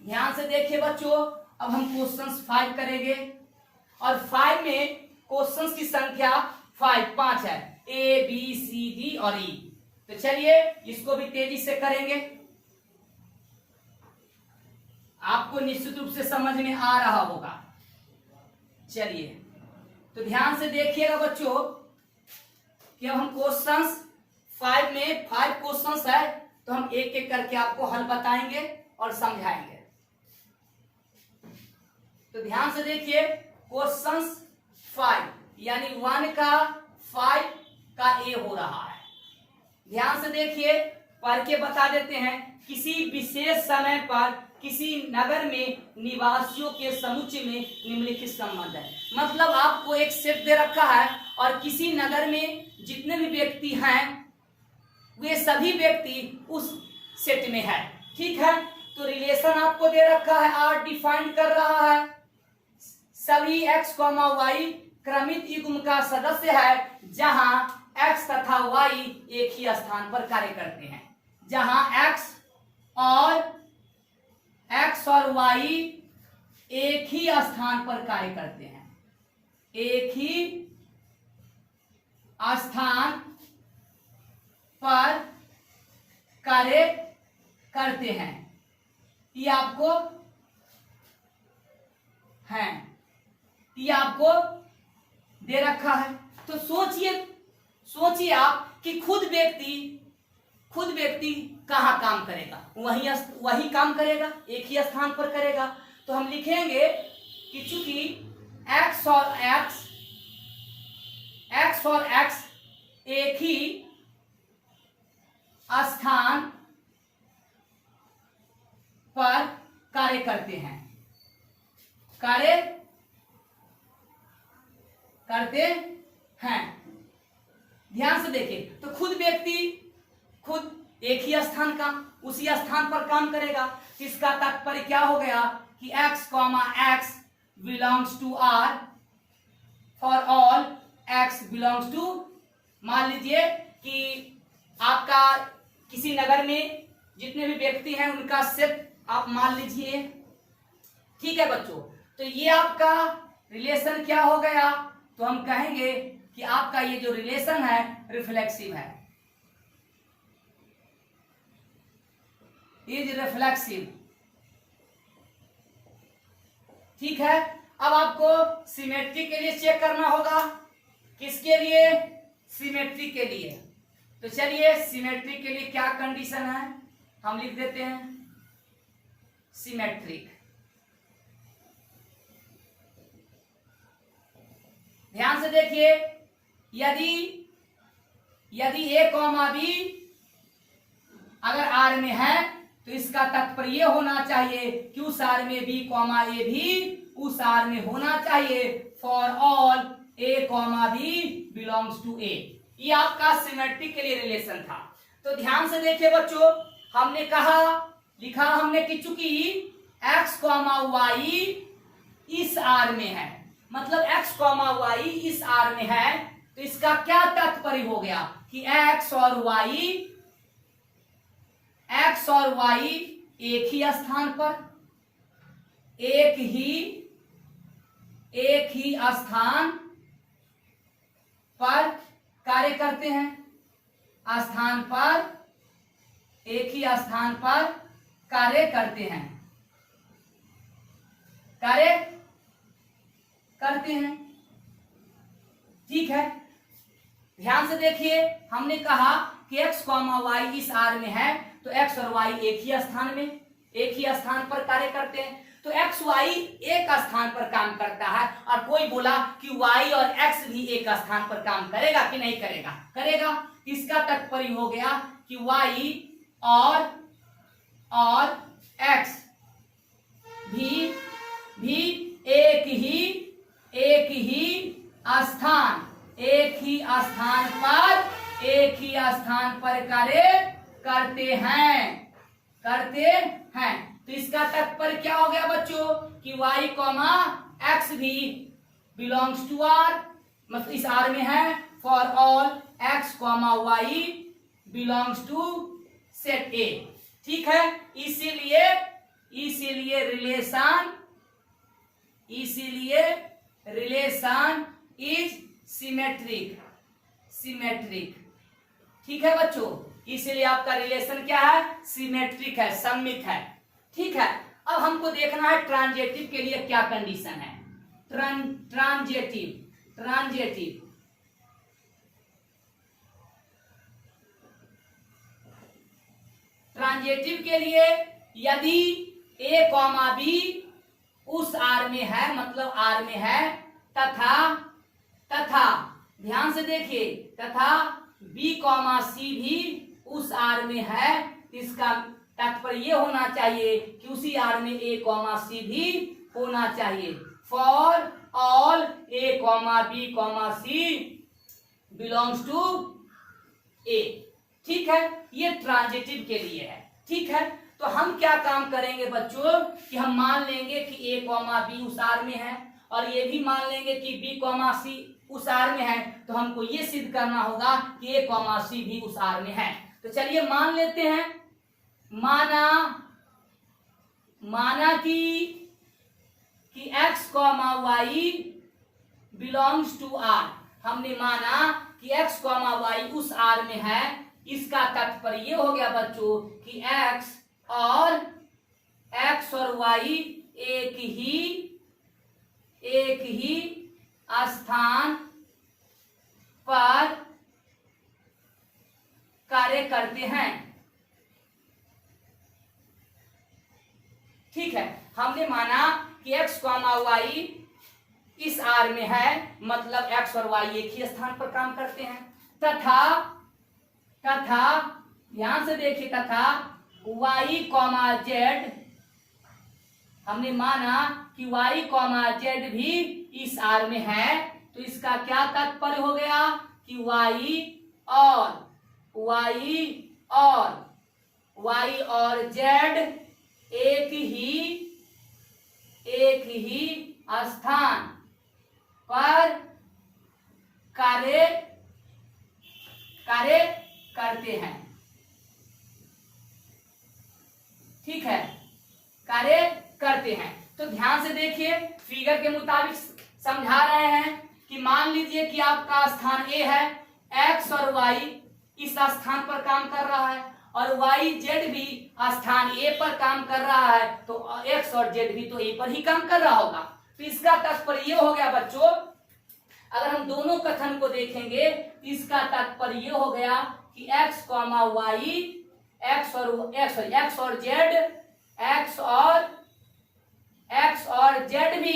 S1: ध्यान से देखिए बच्चों। अब हम क्वेश्चन 5 करेंगे और 5 में क्वेश्चन की संख्या 5 है, ए बी सी डी और ई। तो चलिए इसको भी तेजी से करेंगे, आपको निश्चित रूप से समझ में आ रहा होगा। चलिए तो ध्यान से देखिएगा बच्चों कि अब हम क्वेश्चंस 5 में 5 क्वेश्चंस है, तो हम एक एक करके आपको हल बताएंगे और समझाएंगे। तो ध्यान से देखिए, क्वेश्चंस 5 यानी 1 का 5 का ए हो रहा है। ध्यान से देखिए, पढ़ के बता देते हैं। किसी विशेष समय पर किसी नगर में निवासियों के समुच्चय में निम्नलिखित संबंध है। मतलब आपको एक सेट दे रखा है और किसी नगर में जितने भी व्यक्ति हैं वे सभी व्यक्ति उस सेट में है। ठीक है, तो रिलेशन आपको दे रखा है, आर डिफाइन कर रहा है। सभी x, y क्रमित युग्म का सदस्य है जहां x तथा y एक ही स्थान पर कार्य करते हैं। जहां x और y एक ही स्थान पर कार्य करते हैं, एक ही स्थान पर कार्य करते हैं, ये आपको है, ये आपको दे रखा है। तो सोचिए आप कि खुद व्यक्ति कहाँ काम करेगा, वही काम करेगा, एक ही स्थान पर करेगा। तो हम लिखेंगे कि चूंकि x और एक्स एक ही स्थान पर कार्य करते हैं, कार्य करते हैं। ध्यान से देखिए, तो खुद व्यक्ति खुद एक ही स्थान का उसी स्थान पर काम करेगा। इसका तात्पर्य क्या हो गया कि x, x belongs to R for all x belongs to, मान लीजिए कि आपका किसी नगर में जितने भी व्यक्ति हैं उनका सेट आप मान लीजिए। ठीक है बच्चों, तो ये आपका रिलेशन क्या हो गया, तो हम कहेंगे कि आपका ये जो रिलेशन है रिफ्लेक्सिव है, इज रिफ्लेक्सिव। ठीक है, अब आपको सिमेट्री के लिए चेक करना होगा। किसके लिए? सिमेट्री के लिए। तो चलिए सिमेट्री के लिए क्या कंडीशन है हम लिख देते हैं, सिमेट्रिक। ध्यान से देखिए, यदि ए कॉमा बी अगर आर में है तो इसका तात्पर्य होना चाहिए कि उस आर में बी कॉमा ए भी उस आर में होना चाहिए for all A comma B belongs to A. ये आपका सिमेट्रिक के लिए रिलेशन था। तो ध्यान से देखिए बच्चों, हमने कहा लिखा हमने कि चूंकि x कॉमा वाई इस आर में है, मतलब x कॉमा वाई इस आर में है, तो इसका क्या तात्पर्य हो गया कि x और y एक ही स्थान पर एक ही स्थान पर कार्य करते हैं, स्थान पर एक ही स्थान पर कार्य करते हैं, कार्य करते हैं। ठीक है, ध्यान से देखिए, हमने कहा कि x कॉमा वाई इस आर में है तो x और y एक ही स्थान पर कार्य करते हैं। तो x y एक स्थान पर काम करता है, और कोई बोला कि y और x भी एक स्थान पर काम करेगा कि नहीं करेगा? करेगा। इसका तात्पर्य हो गया कि y और x भी एक ही स्थान पर कार्य करते हैं। तो इसका तात्पर्य क्या हो गया बच्चों कि y कॉमा x भी बिलोंग्स टू R, मतलब इस R में है for all x comma y belongs to set A। ठीक है, इसीलिए रिलेशन इज सिमेट्रिक। ठीक है बच्चों, इसलिए आपका रिलेशन क्या है? सिमेट्रिक है, सममित है। ठीक है, अब हमको देखना है ट्रांजिटिव के लिए क्या कंडीशन है। ट्रांजिटिव के लिए यदि ए कॉमा बी उस आर में है, मतलब आर में है, तथा ध्यान से देखिए, तथा बी कॉमा सी भी उस आर में है, इसका तात्पर्य ये होना चाहिए कि उसी आर में ए कॉमा सी भी होना चाहिए for all A comma B comma C belongs to A. ठीक है, ये ट्रांजिटिव के लिए है। ठीक है, तो हम क्या काम करेंगे बच्चों कि हम मान लेंगे कि ए कॉमा बी उस आर में है, और ये भी मान लेंगे कि बी कॉमा सी उस आर में है, तो हमको ये सिद्ध करना होगा कि ए कॉमा सी भी उस आर में है। तो चलिए मान लेते हैं, माना कि x comma Y belongs to R। हमने माना कि x कॉमा वाई उस R में है, इसका तात्पर्य ये हो गया बच्चों कि x और y एक ही स्थान पर कार्य करते हैं। ठीक है, हमने माना कि x कॉमा वाई इस आर में है, मतलब एक्स और वाई एक ही स्थान पर काम करते हैं। तथा ध्यान से देखिए, तथा वाई कॉमा जेड, हमने माना कि वाई कॉमा जेड भी इस आर में है, तो इसका क्या तात्पर्य हो गया कि वाई और जेड एक ही स्थान पर कार्य करते हैं। ठीक है, कार्य करते हैं। तो ध्यान से देखिए, फिगर के मुताबिक समझा रहे हैं कि मान लीजिए कि आपका स्थान ए है, एक्स और वाई इस स्थान पर काम कर रहा है और वाई जेड भी स्थान ए पर काम कर रहा है, तो एक्स और जेड भी तो ए पर ही काम कर रहा होगा। तो इसका तात्पर्य ये हो गया बच्चों, अगर हम दोनों कथन को देखेंगे तो इसका तात्पर्य ये हो गया कि एक्स कॉमा वाई, एक्स और जेड भी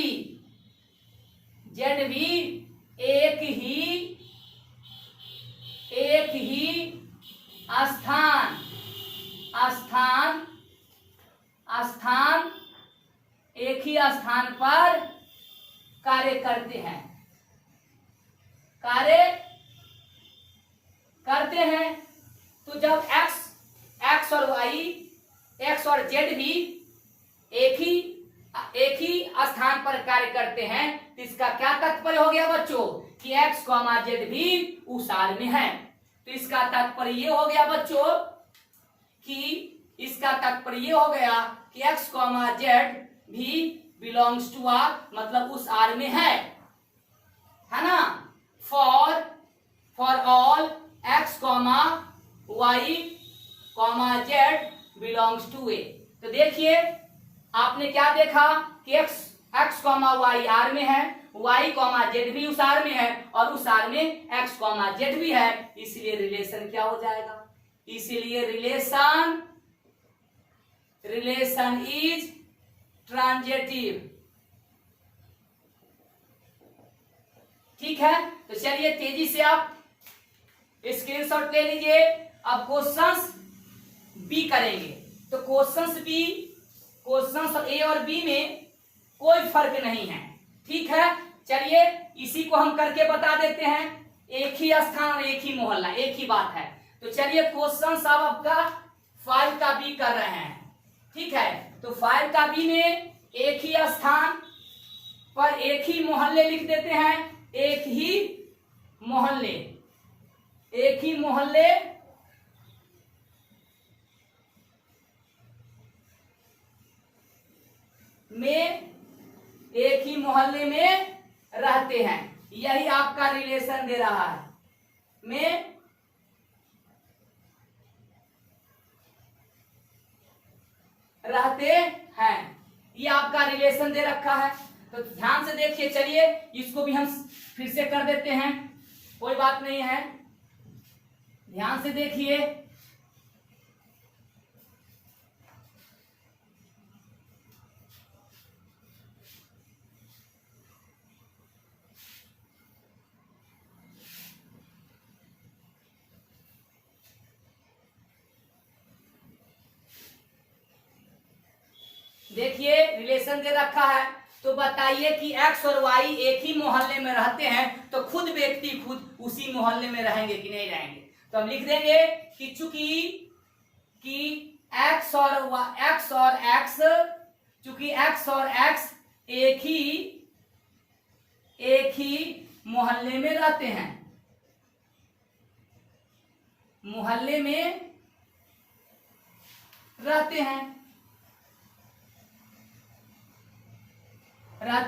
S1: एक ही स्थान पर कार्य करते हैं। तो जब एक्स और जेड भी एक ही स्थान पर कार्य करते हैं, तो इसका क्या तात्पर्य हो गया बच्चों कि एक्स कॉमा जेड भी उस आर में है। तो इसका तात्पर्य ये हो गया बच्चों कि एक्स कॉमा जेड भी बिलोंग्स टू आर, मतलब उस आर में है ना। For all X comma Y comma Z belongs to A. तो देखिए, आपने क्या देखा कि एक्स कॉमा वाई आर में है, वाई कॉमा जेड भी उस आर में है और उस आर में एक्स कॉमा जेड भी है, इसलिए रिलेशन क्या हो जाएगा, इसलिए रिलेशन इज ट्रांजिटिव। ठीक है, तो चलिए तेजी से आप स्क्रीनशॉट ले लीजिए। अब क्वेश्चंस बी करेंगे। तो क्वेश्चंस ए और बी में कोई फर्क नहीं है। ठीक है, चलिए इसी को हम करके बता देते हैं। एक ही स्थान और एक ही मोहल्ला, एक ही बात है। तो चलिए क्वेश्चन सब आपका 5 का बी कर रहे हैं। ठीक है, तो 5 का बी में एक ही स्थान पर एक ही मोहल्ले लिख देते हैं। एक ही मोहल्ले में रहते हैं, यही आपका रिलेशन दे रहा है। में रहते हैं, ये आपका रिलेशन दे रखा है। तो ध्यान से देखिए, चलिए इसको भी हम फिर से कर देते हैं, कोई बात नहीं है। ध्यान से देखिए, देखिए रिलेशन दे रखा है। तो बताइए कि एक्स और वाई एक ही मोहल्ले में रहते हैं, तो खुद व्यक्ति खुद उसी मोहल्ले में रहेंगे कि नहीं रहेंगे। तो हम लिख देंगे कि चूंकि एक्स और एक्स एक ही मोहल्ले में रहते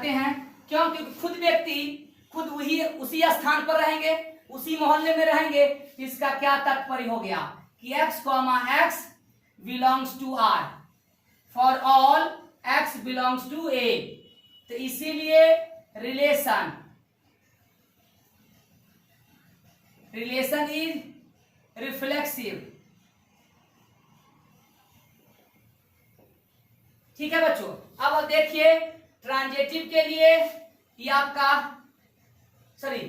S1: हैं, क्योंकि खुद व्यक्ति खुद उसी स्थान पर रहेंगे, उसी मोहल्ले में रहेंगे। तो इसका क्या तात्पर्य हो गया कि x comma X belongs to R, for all x belongs to a। तो इसीलिए रिलेशन इज रिफ्लेक्सिव। ठीक है बच्चों, अब देखिए ट्रांजिटिव के लिए ये आपका सॉरी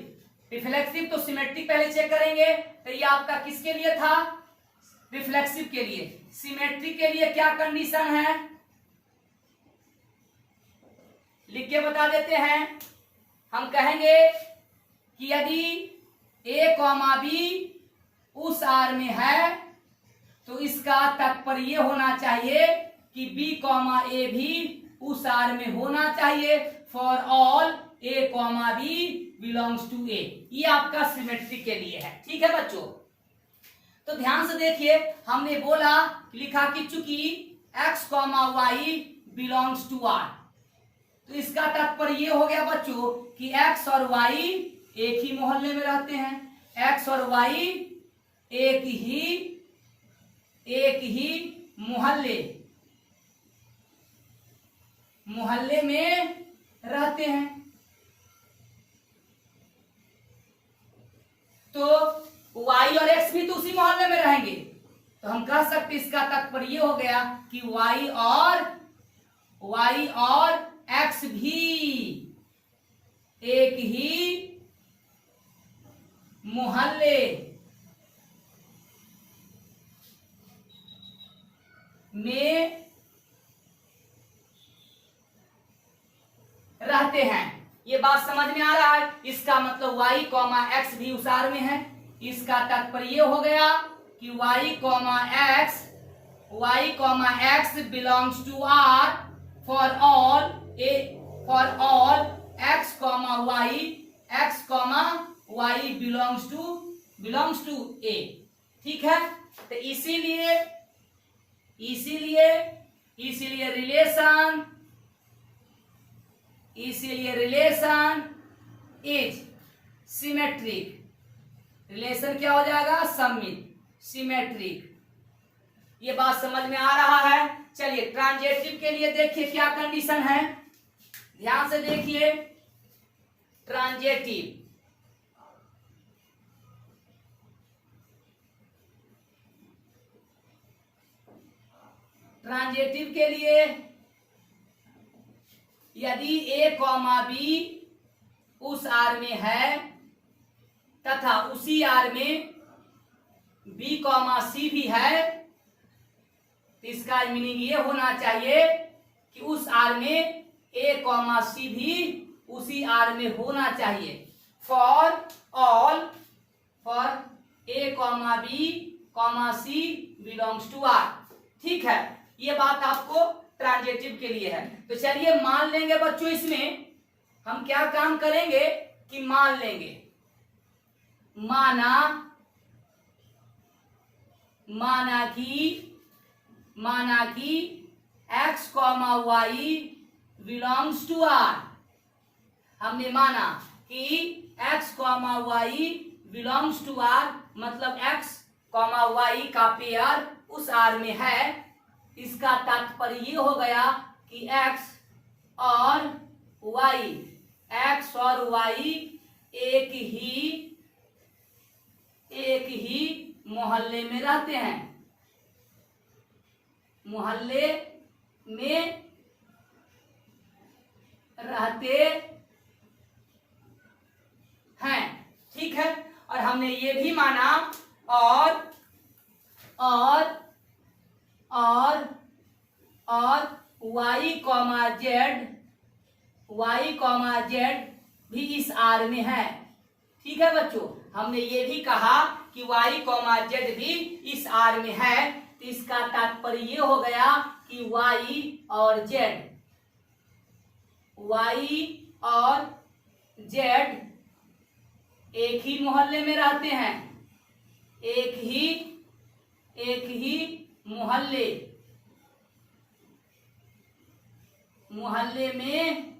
S1: रिफ्लेक्सिव तो सिमेट्रिक पहले चेक करेंगे, तो ये आपका किसके लिए था, रिफ्लेक्सिव के लिए। सिमेट्रिक के लिए क्या कंडीशन है, लिख के बता देते हैं। हम कहेंगे कि यदि ए कॉमा बी उस आर में है तो इसका तात्पर्य ये होना चाहिए कि बी कॉमा ए भी उस आर में होना चाहिए for all A comma B belongs to A. ये आपका सिमेट्रिक के लिए है। ठीक है बच्चों, तो ध्यान से देखिए, हमने बोला लिखा कि चूंकि x comma Y belongs to R, तो इसका तात्पर्य ये हो गया बच्चों कि x और y एक ही मोहल्ले में रहते हैं। x और y एक ही मोहल्ले में रहते हैं। तो y और x भी तो उसी मोहल्ले में रहेंगे, तो हम कह सकते इसका तात्पर्य ये हो गया कि y और x भी एक ही मोहल्ले में रहते हैं। ये बात समझ में आ रहा है। इसका मतलब y कॉमा x भी उस आर में है। इसका तात्पर्य ये हो गया कि y comma x belongs to r for all x comma y belongs to a। ठीक है, तो इसीलिए रिलेशन इज सिमेट्रिक। रिलेशन क्या हो जाएगा, सममित, सिमेट्रिक। ये बात समझ में आ रहा है। चलिए ट्रांजेटिव के लिए देखिए क्या कंडीशन है, ध्यान से देखिए। ट्रांजेटिव के लिए यदि ए कॉमा बी उस आर में है तथा उसी आर में बी कॉमा सी भी है, तो इसका मीनिंग ये होना चाहिए कि उस आर में ए कॉमा सी भी उसी आर में होना चाहिए for A comma B comma C belongs to R. ठीक है, ये बात आपको ट्रांजेटिव के लिए है। तो चलिए मान लेंगे बच्चों, इसमें हम क्या काम करेंगे कि मान लेंगे, माना कि x comma Y belongs to R. हमने माना कि x comma Y belongs to R, मतलब x कॉमा वाई का पेयर उस आर में है। इसका तात्पर्य ये हो गया कि x और y एक ही मोहल्ले में रहते हैं, मोहल्ले में रहते हैं। ठीक है, और हमने ये भी माना और y कॉमा जेड भी इस आर में है। ठीक है बच्चों, हमने ये भी कहा कि y कॉमा जेड भी इस आर में है, तो इसका तात्पर्य ये हो गया कि y और z एक ही मोहल्ले में रहते हैं, एक ही मोहल्ले में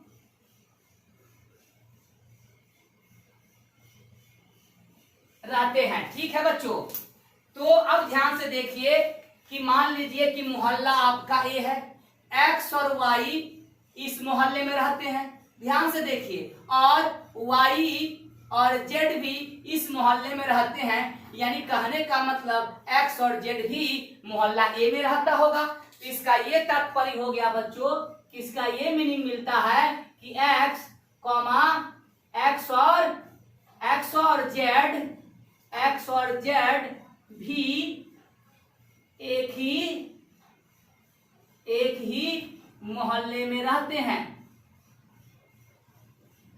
S1: रहते हैं। ठीक है बच्चों, तो अब ध्यान से देखिए कि मान लीजिए कि मोहल्ला आपका ए है, x और y इस मोहल्ले में रहते हैं। ध्यान से देखिए, और y और z भी इस मोहल्ले में रहते हैं, यानी कहने का मतलब x और z भी मोहल्ला ए में रहता होगा। तो इसका ये तात्पर्य हो गया बच्चों, इसका ये मीनिंग मिलता है कि x कॉमा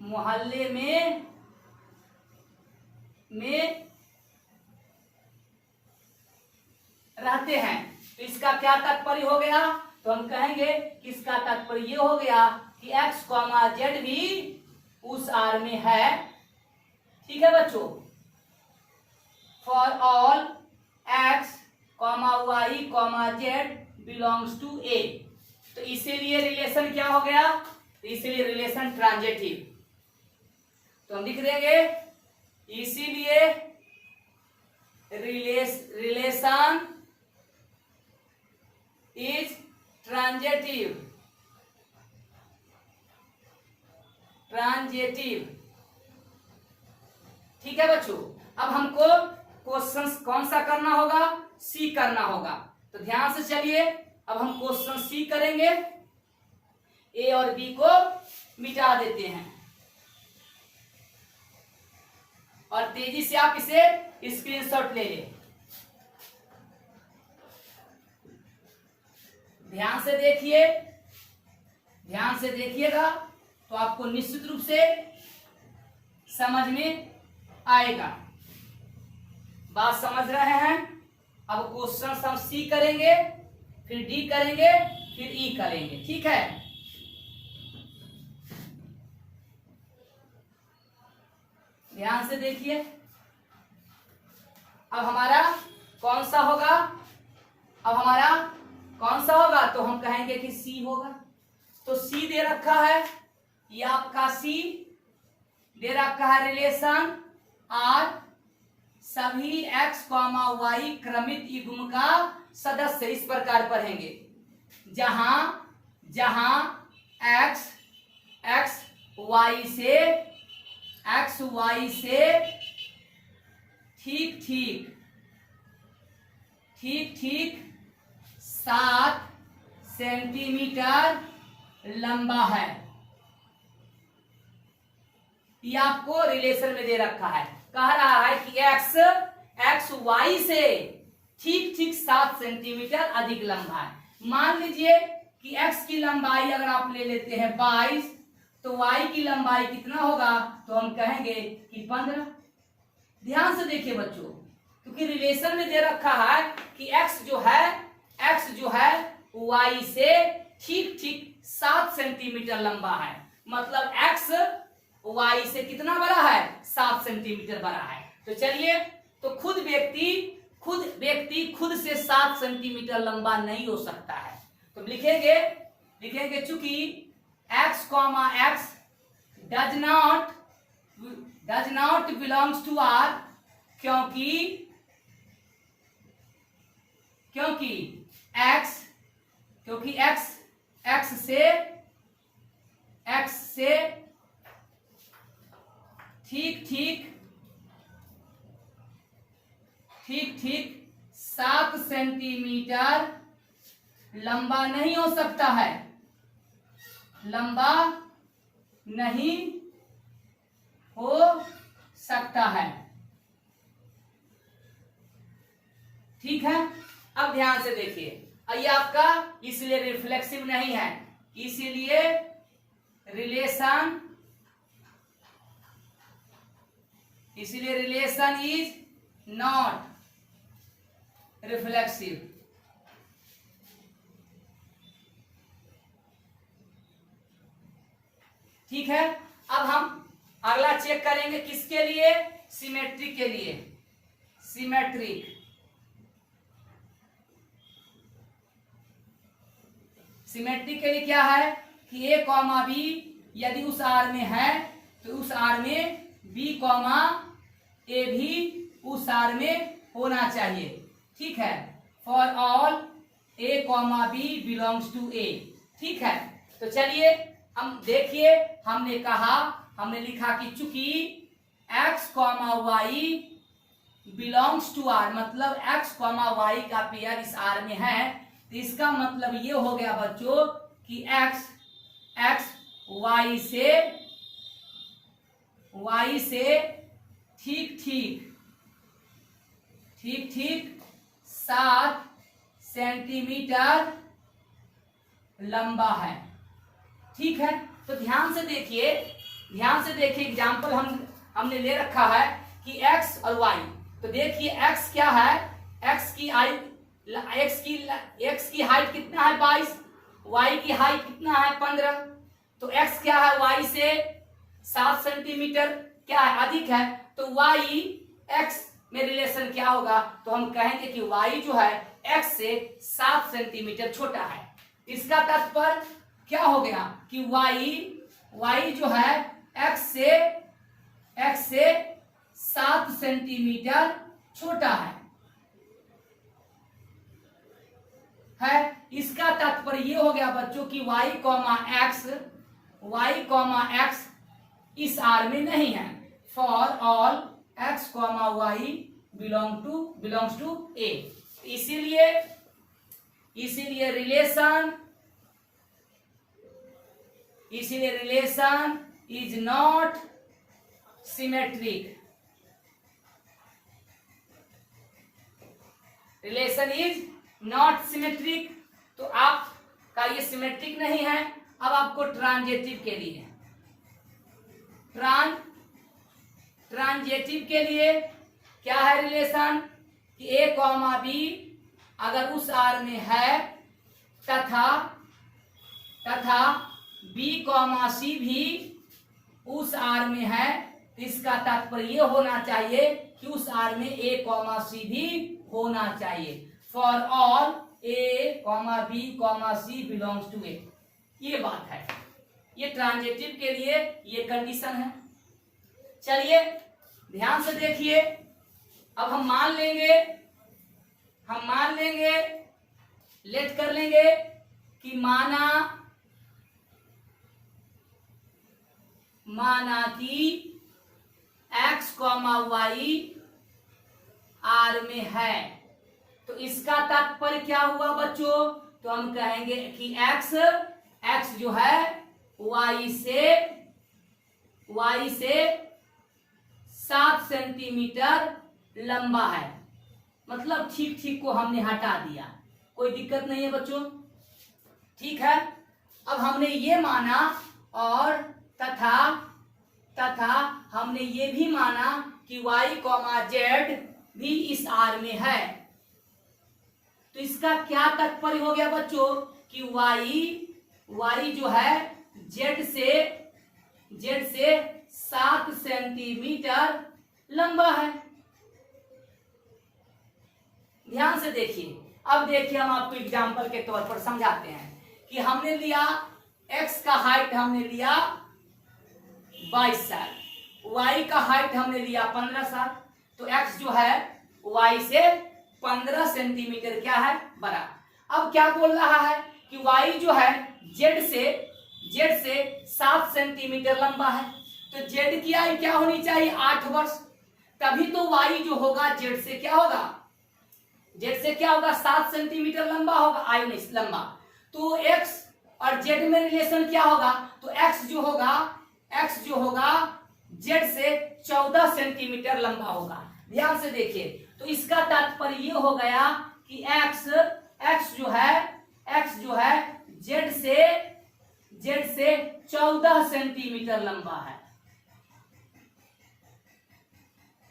S1: मोहल्ले में रहते हैं। तो इसका क्या तात्पर्य हो गया? तो हम कहेंगे कि इसका तात्पर्य ये हो गया कि x, z भी उस आर में है। ठीक है बच्चों, for all x, y, z belongs to A. तो इसीलिए रिलेशन क्या हो गया? तो इसीलिए रिलेशन ट्रांजिटिव। तो हम लिख देंगे इसीलिए रिलेशन इज ट्रांजिटिव। ठीक है बच्चों, अब हमको क्वेश्चन कौन सा करना होगा? सी करना होगा। तो ध्यान से चलिए, अब हम क्वेश्चन सी करेंगे। ए और बी को मिटा देते हैं और तेजी से आप इसे स्क्रीनशॉट ले लें। ध्यान से देखिए, ध्यान से देखिएगा तो आपको निश्चित रूप से समझ में आएगा। बात समझ रहे हैं? अब क्वेश्चन हम सी करेंगे, फिर डी करेंगे, फिर ई करेंगे। ठीक है, ध्यान से देखिए। अब हमारा कौन सा होगा? अब हमारा कौन सा होगा? तो हम कहेंगे कि सी होगा। तो सी दे रखा है, ये आपका सी दे रखा है। रिलेशन आर सभी x, y क्रमित युग्म का सदस्य। इस प्रकार पढ़ेंगे, जहां जहां x y से ठीक ठीक 7 सेंटीमीटर लंबा है। ये आपको रिलेशन में दे रखा है। कह रहा है कि x y से ठीक 7 सेंटीमीटर अधिक लंबा है। मान लीजिए कि x की लंबाई अगर आप ले लेते हैं 22, तो y की लंबाई कितना होगा? तो हम कहेंगे कि 15। ध्यान से देखिए बच्चों, क्योंकि रिलेशन में दे रखा है कि x जो है y से ठीक 7 सेंटीमीटर लंबा है। मतलब x y से कितना बड़ा है? 7 सेंटीमीटर बड़ा है। तो चलिए, तो खुद व्यक्ति खुद से 7 सेंटीमीटर लंबा नहीं हो सकता है। तो लिखेंगे चूंकि x, x does not belongs to R, क्योंकि x से ठीक 7 सेंटीमीटर लंबा नहीं हो सकता है। लंबा नहीं हो सकता है। ठीक है, अब ध्यान से देखिए। ये आपका इसलिए रिफ्लेक्सिव नहीं है, इसीलिए रिलेशन इज नॉट रिफ्लेक्सिव। ठीक है, अब हम अगला चेक करेंगे किसके लिए? सिमेट्री के लिए। सिमेट्री के लिए क्या है कि a, b यदि उस आर में है तो उस आर में b, a भी उस आर में होना चाहिए। ठीक है, for all a, b belongs to a। ठीक है, तो चलिए हम देखिए, हमने लिखा कि चूंकि x, y belongs to r, मतलब x, y का पेयर इस r में है। तो इसका मतलब ये हो गया बच्चों कि x y से ठीक 7 सेंटीमीटर लंबा है। ठीक है, तो ध्यान से देखिए ध्यान से देखिए, एग्जाम्पल हमने ले रखा है कि x और y। तो देखिए x क्या है, x की हाइट कितना है 22, y की हाइट कितना है 15। तो x क्या है, y से 7 सेंटीमीटर क्या है अधिक है, तो y x में रिलेशन क्या होगा, तो हम कहेंगे कि y जो है x से 7 सेंटीमीटर छोटा है। इसका तात्पर्य क्या हो गया कि y जो है x से 7 सेंटीमीटर छोटा है। इसका तात्पर्य ये हो गया बच्चों कि y, x इस आर में नहीं है। For all x, y belongs to a। इसीलिए relation is not symmetric. Relation is not symmetric, तो आपका ये सिमेट्रिक नहीं है। अब आपको ट्रांजेटिव के लिए ट्रांजेटिव के लिए क्या है रिलेशन कि a, b अगर उस आर में है तथा b, c भी उस आर में है, तो इसका तात्पर्य ये होना चाहिए कि उस आर में a, c भी होना चाहिए। For all a, b, c belongs to a। ये बात है, ये ट्रांजेटिव के लिए ये कंडीशन है। चलिए ध्यान से देखिए, अब हम मान लेंगे लेट कर लेंगे कि माना कि x, y आर में है, तो इसका तात्पर्य क्या हुआ बच्चों, तो हम कहेंगे कि x जो है y से 7 सेंटीमीटर लंबा है। मतलब ठीक को हमने हटा दिया, कोई दिक्कत नहीं है बच्चों, ठीक है। अब हमने ये माना और तथा हमने ये भी माना कि y, z भी इस आर में है। तो इसका क्या तात्पर्य हो गया बच्चों कि y जो है z से 7 सेंटीमीटर लंबा है। ध्यान से देखिए, अब देखिए हम आपको एग्जांपल के तौर पर समझाते हैं कि हमने लिया x का हाइट हमने लिया 22 साल, y का हाइट हमने लिया 15 साल। तो x जो है y से 15 सेंटीमीटर क्या है बड़ा। अब क्या बोल रहा है कि y जो है z से 7 सेंटीमीटर लंबा है, तो z की आयु क्या होनी चाहिए 8 वर्ष, तभी तो y जो होगा z से क्या होगा 7 सेंटीमीटर लंबा होगा, आयु नहीं लंबा। तो x और z में रिलेशन क्या होगा, तो x जो होगा z से 14 सेंटीमीटर लंबा होगा। ध्यान से देखिए, तो इसका तात्पर्य ये हो गया कि x जो है z से 14 सेंटीमीटर लंबा है।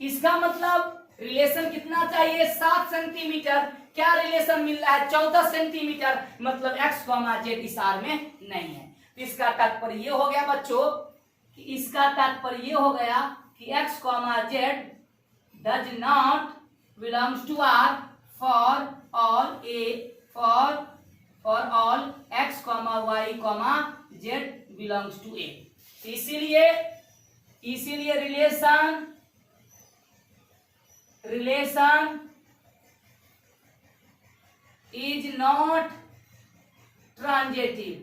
S1: इसका मतलब रिलेशन कितना चाहिए 7 सेंटीमीटर, क्या रिलेशन मिल रहा है 14 सेंटीमीटर, मतलब x, z इस आर में नहीं है। तो इसका तात्पर्य ये हो गया बच्चों कि x, z does not belongs to R for all x, y, z belongs to A। इसीलिए रिलेशन is not transitive।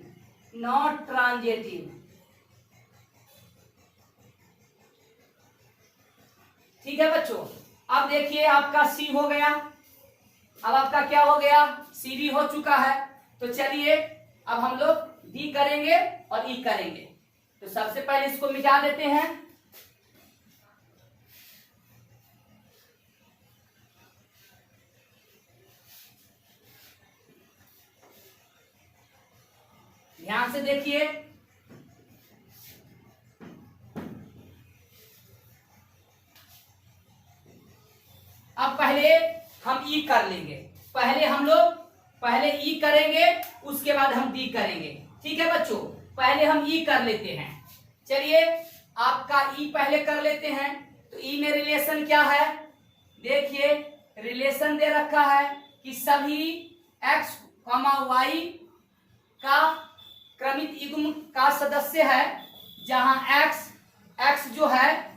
S1: ठीक है बच्चों, अब देखिए आपका C हो गया, अब आपका क्या हो गया C भी हो चुका है। तो चलिए अब हम लोग D करेंगे और E करेंगे। तो सबसे पहले इसको मिटा देते हैं। ध्यान से देखिए, पहले हम ई कर लेंगे, पहले ई करेंगे, उसके बाद हम डी करेंगे। ठीक है बच्चों, पहले हम ई कर लेते हैं। चलिए आपका ई पहले कर लेते हैं। तो ई में रिलेशन क्या है, देखिए रिलेशन दे रखा है कि सभी x, y का क्रमित युग्म का सदस्य है, जहां x जो है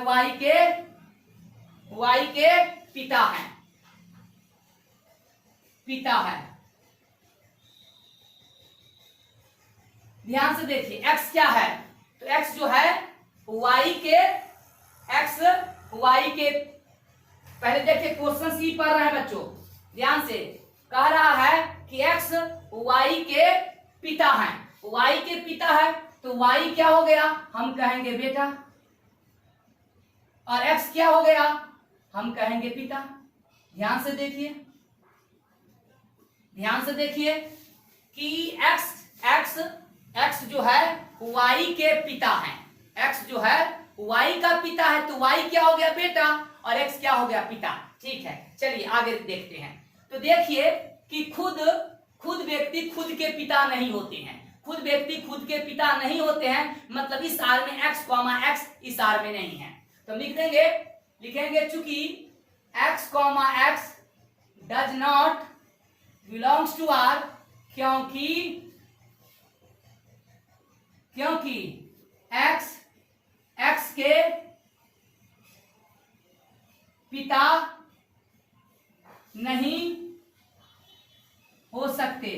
S1: y के पिता है। ध्यान से देखिए x क्या है, तो x जो है y के पहले देखिए क्वेश्चन सी पढ़ रहे हैं बच्चों, ध्यान से कह रहा है कि x y के पिता है, y के पिता है तो y क्या हो गया, हम कहेंगे बेटा, और x क्या हो गया, हम कहेंगे पिता। ध्यान से देखिए कि x जो है y के पिता है, x जो है y का पिता है तो y क्या हो गया बेटा, और x क्या हो गया पिता। ठीक है, चलिए आगे देखते हैं। तो देखिए कि खुद व्यक्ति खुद के पिता नहीं होते हैं, मतलब इस आर में x, इस आर में नहीं है, तो लिखेंगे चूंकि x, does not belongs to R, क्योंकि x के पिता नहीं हो सकते।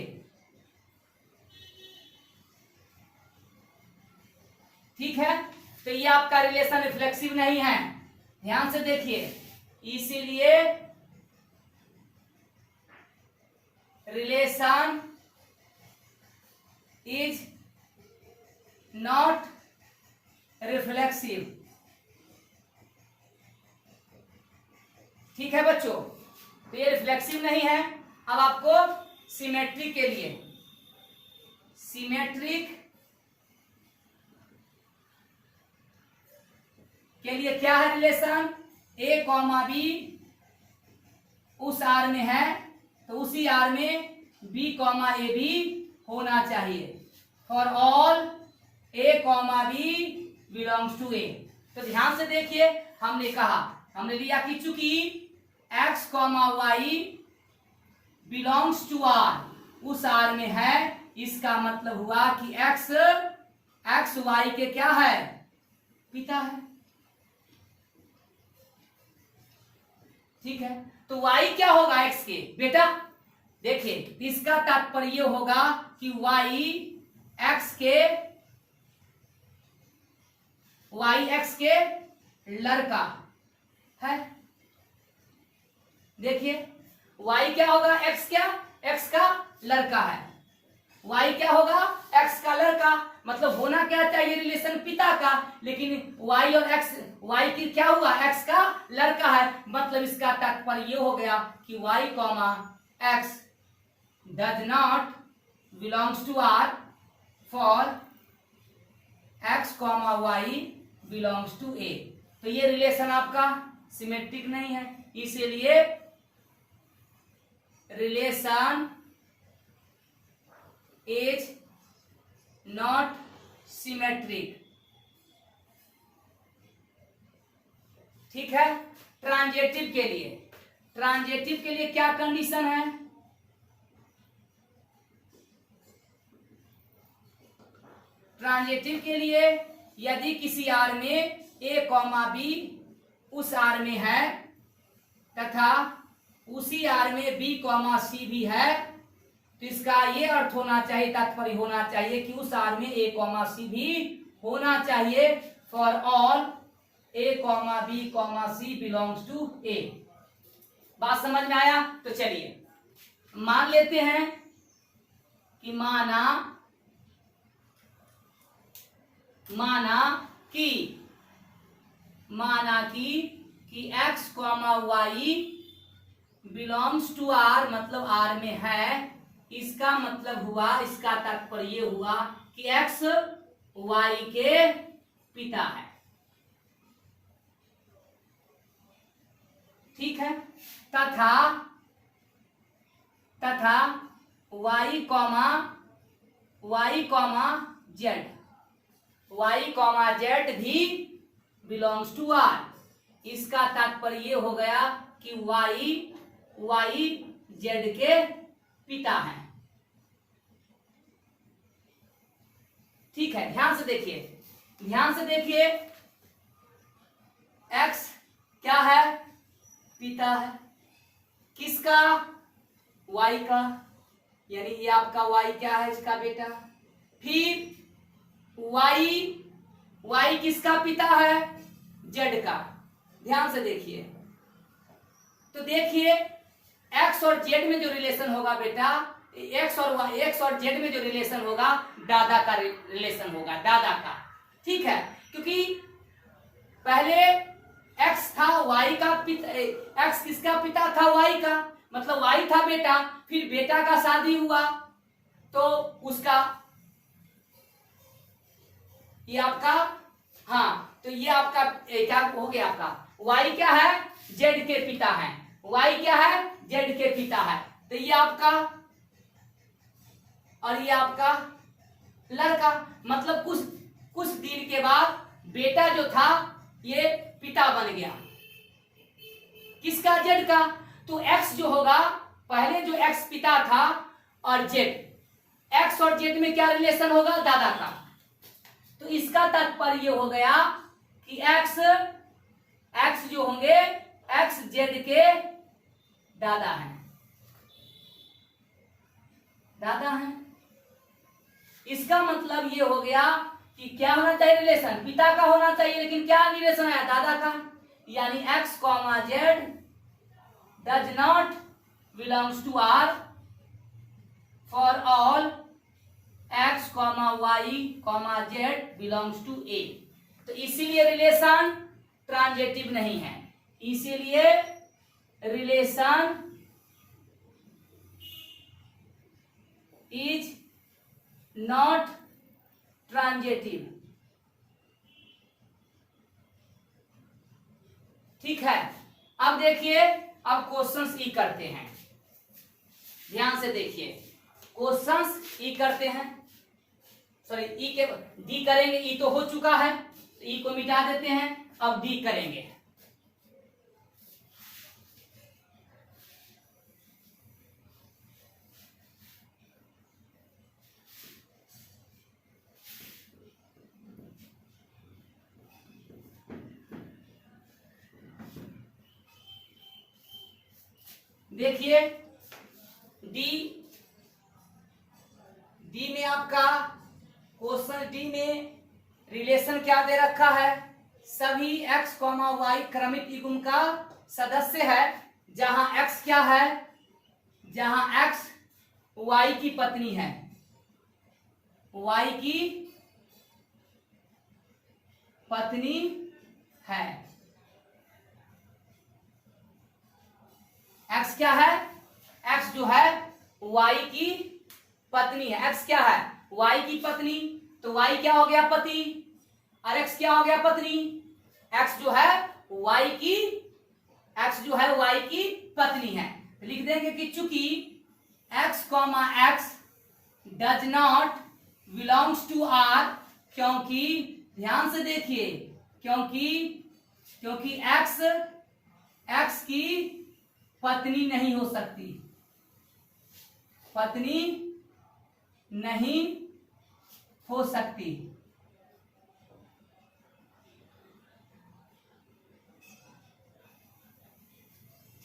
S1: ठीक है, तो ये आपका रिलेशन रिफ्लेक्सिव नहीं है, ध्यान से देखिए, इसीलिए रिलेशन इज नॉट रिफ्लेक्सिव। ठीक है बच्चों, तो ये रिफ्लेक्सिव नहीं है। अब आपको सिमेट्रिक के लिए क्या है रिलेशन, a, b उस आर में है तो उसी आर में b, a भी होना चाहिए। For all a, b belongs to a। तो ध्यान से देखिए, हमने लिया कि चूंकि x, y belongs to r, उस आर में है, इसका मतलब हुआ कि x y के क्या है, पिता है। ठीक है, तो y क्या होगा x के बेटा, देखिए इसका तात्पर्य होगा कि y x के लड़का है। देखिए y क्या होगा, x का लड़का है, y क्या होगा, x का लड़का, मतलब होना क्या चाहिए रिलेशन पिता का, लेकिन y और y की क्या हुआ, x का लड़का है, मतलब इसका तात्पर्य ये हो गया कि y, x does not belongs to r, for x, y belongs to a। तो ये रिलेशन आपका सिमेट्रिक नहीं है, इसीलिए रिलेशन इज नॉट सिमेट्रिक। ठीक है, ट्रांजेटिव के लिए क्या कंडीशन है, ट्रांजेटिव के लिए यदि किसी आर में a, b उस आर में है तथा उसी आर में b, c भी है, तो इसका ये अर्थ होना चाहिए, तात्पर्य होना चाहिए कि उस आर में a, c भी होना चाहिए। For all a, b, c belongs to a। बात समझ में आया? तो चलिए मान लेते हैं कि माना कि x, y belongs to r, मतलब r में है, इसका मतलब हुआ, इसका तात्पर्य हुआ कि x y के पिता है। ठीक है, तथा y कॉमा जेड भी बिलोंग्स टू आर। इसका तात्पर्य ये हो गया कि y जेड के पिता हैं। ठीक है, ध्यान से देखिए, x क्या है? पिता है। किसका? y का, यानी ये आपका y क्या है? इसका बेटा। फिर y किसका पिता है? z का। ध्यान से देखिए, तो देखिए x और z में जो रिलेशन होगा बेटा, x और z में जो रिलेशन होगा, दादा का रिलेशन होगा, दादा का। ठीक है, क्योंकि पहले x था y का पिता, x किसका पिता था? y का, मतलब y था बेटा। फिर बेटा का शादी हुआ तो उसका, ये आपका, हाँ, तो ये आपका क्या हो गया? आपका y क्या है? z के पिता है। y क्या है? z के पिता है। तो ये आपका, और ये आपका लड़का, मतलब कुछ दिन के बाद बेटा जो था ये पिता बन गया। किसका? z का। तो x जो होगा, पहले जो x पिता था, और z, x और z में क्या रिलेशन होगा? दादा का। तो इसका तात्पर्य ये हो गया कि x जो होंगे, x z के दादा हैं। इसका मतलब ये हो गया कि क्या होना चाहिए? रिलेशन पिता का होना चाहिए, लेकिन क्या रिलेशन आया? दादा का। यानी x comma z does not belongs to r for all x comma y comma z belongs to a। तो इसीलिए रिलेशन ट्रांजेटिव नहीं है, इसीलिए रिलेशन इज नॉट ट्रांजेटिव। ठीक है, अब देखिए, अब क्वेश्चंस ई करते हैं। ध्यान से देखिए, क्वेश्चंस ई करते हैं। सॉरी, ई के डी करेंगे। ई तो हो चुका है, ई को मिटा देते हैं, अब डी करेंगे। देखिए, डी में आपका क्वेश्चन डी में रिलेशन क्या दे रखा है? सभी x, y क्रमिक युग्म का सदस्य है, जहां x क्या है? जहां x y की पत्नी है, y की पत्नी है। x क्या है? x जो है y की पत्नी है। x क्या है? y की पत्नी। तो y क्या हो गया? पति। और x क्या हो गया? पत्नी। x जो है y की पत्नी है। लिख देंगे कि चूंकि x, x does not belongs to r, क्योंकि ध्यान से देखिए, क्योंकि x की पत्नी नहीं हो सकती, पत्नी नहीं हो सकती।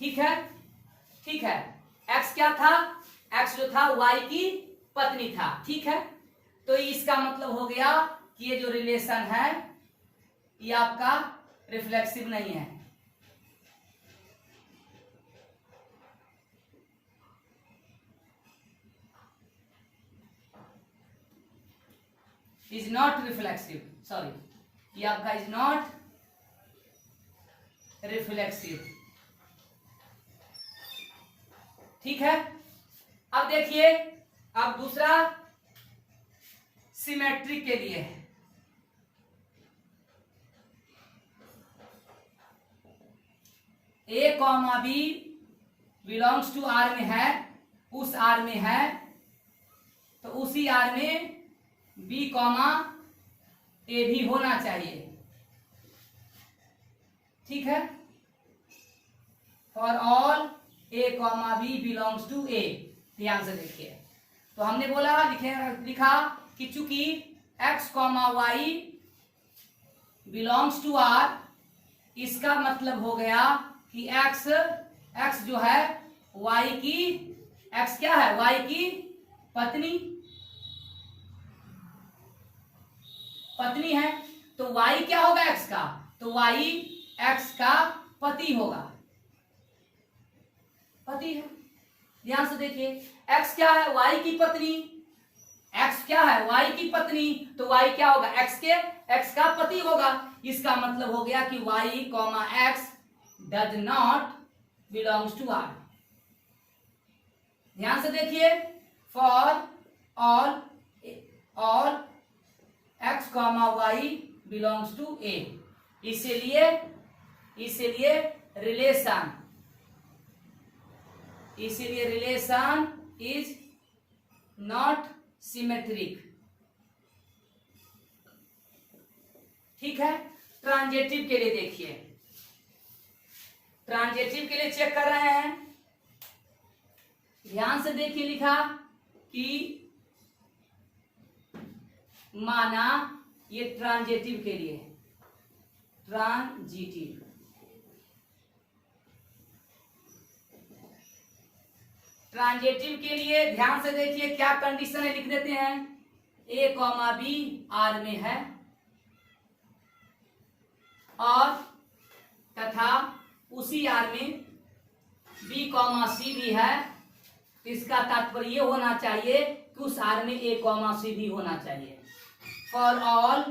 S1: ठीक है, x क्या था? x जो था y की पत्नी था। ठीक है, तो इसका मतलब हो गया कि ये जो रिलेशन है ये आपका रिफ्लेक्सिव नहीं है। इज नॉट रिफ्लेक्सिव, सॉरी, ये आपका इज नॉट रिफ्लेक्सिव। ठीक है, अब देखिए, अब दूसरा सिमेट्री के लिए है। A comma B belongs to R में है, उस आर में है, तो उसी आर में बी कॉमा ए भी होना चाहिए। ठीक है, for all A comma B belongs to A. ध्यान से देखिए, तो हमने बोला लिखा कि चूंकि X comma Y belongs to R, इसका मतलब हो गया कि एक्स जो है वाई की, एक्स क्या है, वाई की पत्नी है। तो वाई क्या होगा एक्स का, तो वाई एक्स का पति होगा, पति है। ध्यान से देखिए, एक्स क्या है, वाई की पत्नी, एक्स क्या है, वाई की पत्नी, तो वाई क्या होगा, एक्स का पति होगा। इसका मतलब हो गया कि Y comma X does not belongs to R. ध्यान से देखिए, for all X comma Y belongs to A. इसीलिए रिलेशन इज नॉट सिमेट्रिक। ठीक है, ट्रांजेटिव के लिए देखिए, ट्रांजेटिव के लिए चेक कर रहे हैं। ध्यान से देखिए, लिखा कि माना, ये ट्रांजेटिव के लिए, ट्रांजेटिव के लिए ध्यान से देखिए क्या कंडीशन है, लिख देते हैं। ए कॉमा बी आर में है और तथा उसी आर में बी कॉमा सी भी है। इसका तात्पर्य ये होना चाहिए कि उस आर में ए कॉमा सी भी होना चाहिए। For all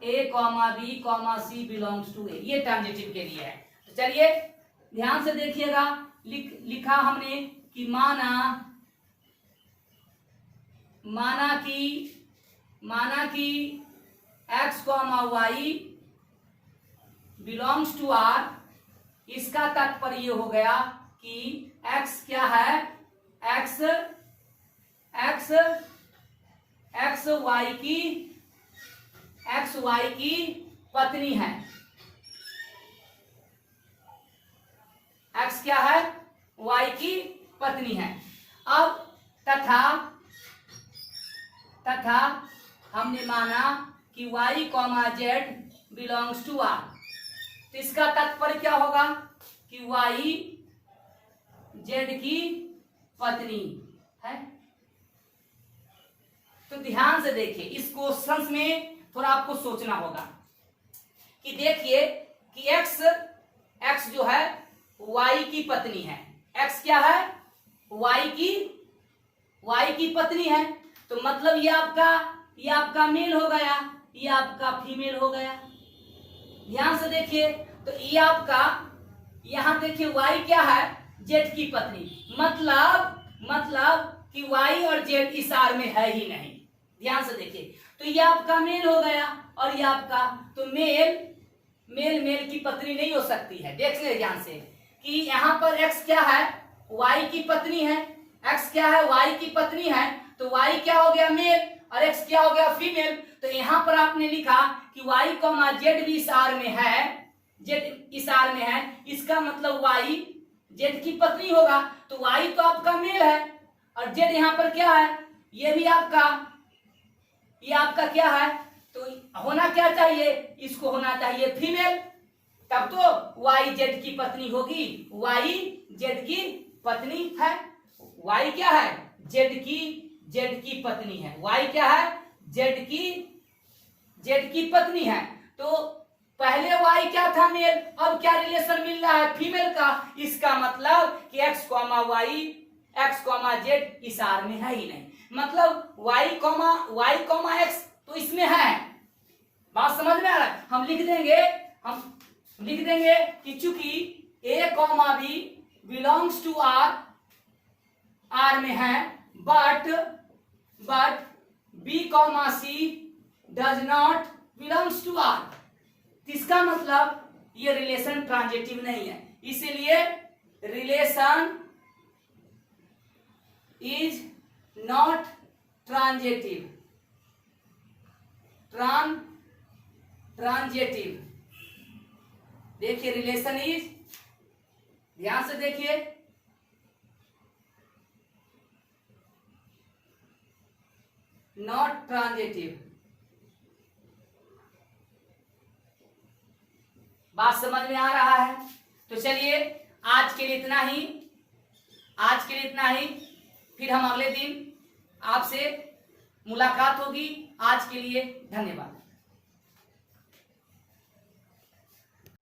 S1: A comma B comma C belongs to A, ये ट्रांजिटिव के लिए है। तो चलिए ध्यान से देखिएगा, लिखा हमने कि माना कि X comma Y belongs to R. इसका तात्पर्य हो गया कि एक्स क्या है, एक्स वाई की पत्नी है। एक्स क्या है, वाई की पत्नी है। अब तथा हमने माना कि y comma Z belongs to R. तो इसका तात्पर्य क्या होगा कि y जेड की पत्नी है। तो ध्यान से देखिए, इस क्वेश्चन में थोड़ा आपको सोचना होगा कि देखिए कि x जो है y की पत्नी है। x क्या है, y की पत्नी है। तो मतलब ये आपका मेल हो गया, ये आपका फीमेल हो गया। ध्यान से देखिए, तो ये आपका, यहां देखिए y क्या है, जेड की पत्नी। मतलब कि y और जेड इस आर में है ही नहीं। ध्यान से देखिए, तो ये आपका मेल हो गया और ये आपका, तो मेल की पत्नी नहीं हो सकती है। देख ले ध्यान से कि यहाँ पर x क्या है, y की पत्नी है। x क्या है, y की पत्नी है, तो y क्या हो गया, मेल, और x क्या हो गया, फीमेल। तो यहाँ पर आपने लिखा कि y कॉमा जेड भी इस आर में है, जेड इस आर में है। इसका मतलब y जेड की पत्नी होगा। तो y तो आपका मेल है और जेड यहाँ पर क्या है, ये भी आपका, ये आपका क्या है, तो होना क्या चाहिए, इसको होना चाहिए फीमेल। तब तो y जेड की पत्नी होगी, y जेड की पत्नी है। y क्या है, जेड की पत्नी है। y क्या है, जेड की पत्नी है। तो पहले y क्या था, मेल, अब क्या रिलेशन मिल रहा है, फीमेल का। इसका मतलब कि x कॉमा जेड इस आर में है ही नहीं। मतलब y कॉमा x तो इसमें है। बात समझ में आ रहा है। हम लिख देंगे कि चूंकि a comma B belongs to R में है, but b comma C does not belongs to R. इसका मतलब ये रिलेशन ट्रांजिटिव नहीं है। इसीलिए relation is not transitive. Transitive देखिए, रिलेशन इज, ध्यान से देखिए, नॉट ट्रांजेटिव। बात समझ में आ रहा है? तो चलिए आज के लिए इतना ही, आज के लिए इतना ही। फिर हम अगले दिन आपसे मुलाकात होगी। आज के लिए धन्यवाद।